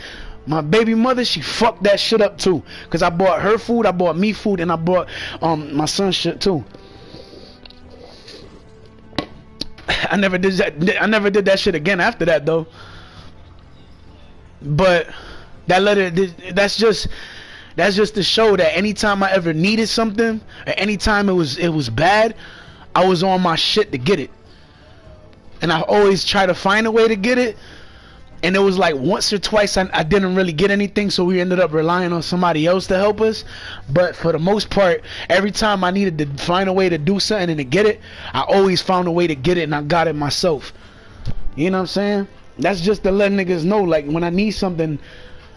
[SPEAKER 1] My baby mother, she fucked that shit up too. Cause I bought her food, I bought me food, and I bought my son shit too. I never did that shit again after that though. But that's just to show that anytime I ever needed something, or anytime it was bad, I was on my shit to get it. And I always try to find a way to get it. And it was like once or twice I didn't really get anything, so we ended up relying on somebody else to help us. But for the most part, every time I needed to find a way to do something and to get it, I always found a way to get it, and I got it myself. You know what I'm saying? That's just to let niggas know, like, when I need something,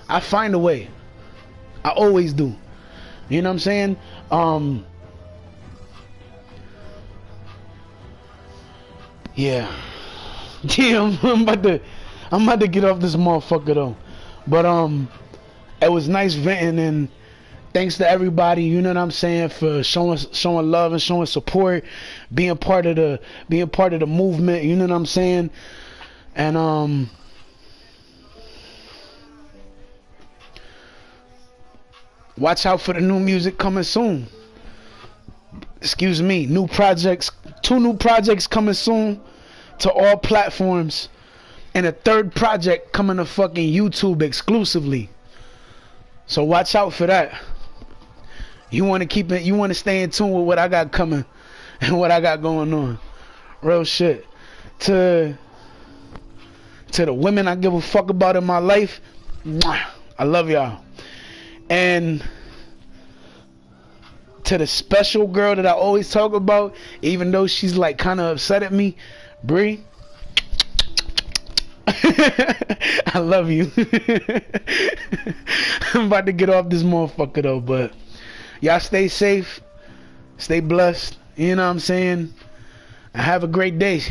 [SPEAKER 1] I find a way. I always do. You know what I'm saying? Yeah. Yeah, I'm about to get off this motherfucker though. But it was nice venting, and thanks to everybody, you know what I'm saying, for showing love and showing support, being part of the movement, you know what I'm saying? And watch out for the new music coming soon. Excuse me, two new projects coming soon to all platforms. And a third project coming to fucking YouTube exclusively. So watch out for that. You want to stay in tune with what I got coming and what I got going on. Real shit. To the women I give a fuck about in my life, I love y'all. And to the special girl that I always talk about, even though she's like kind of upset at me, Bree, I love you. I'm about to get off this motherfucker though, but y'all stay safe, stay blessed, you know what I'm saying? Have a great day.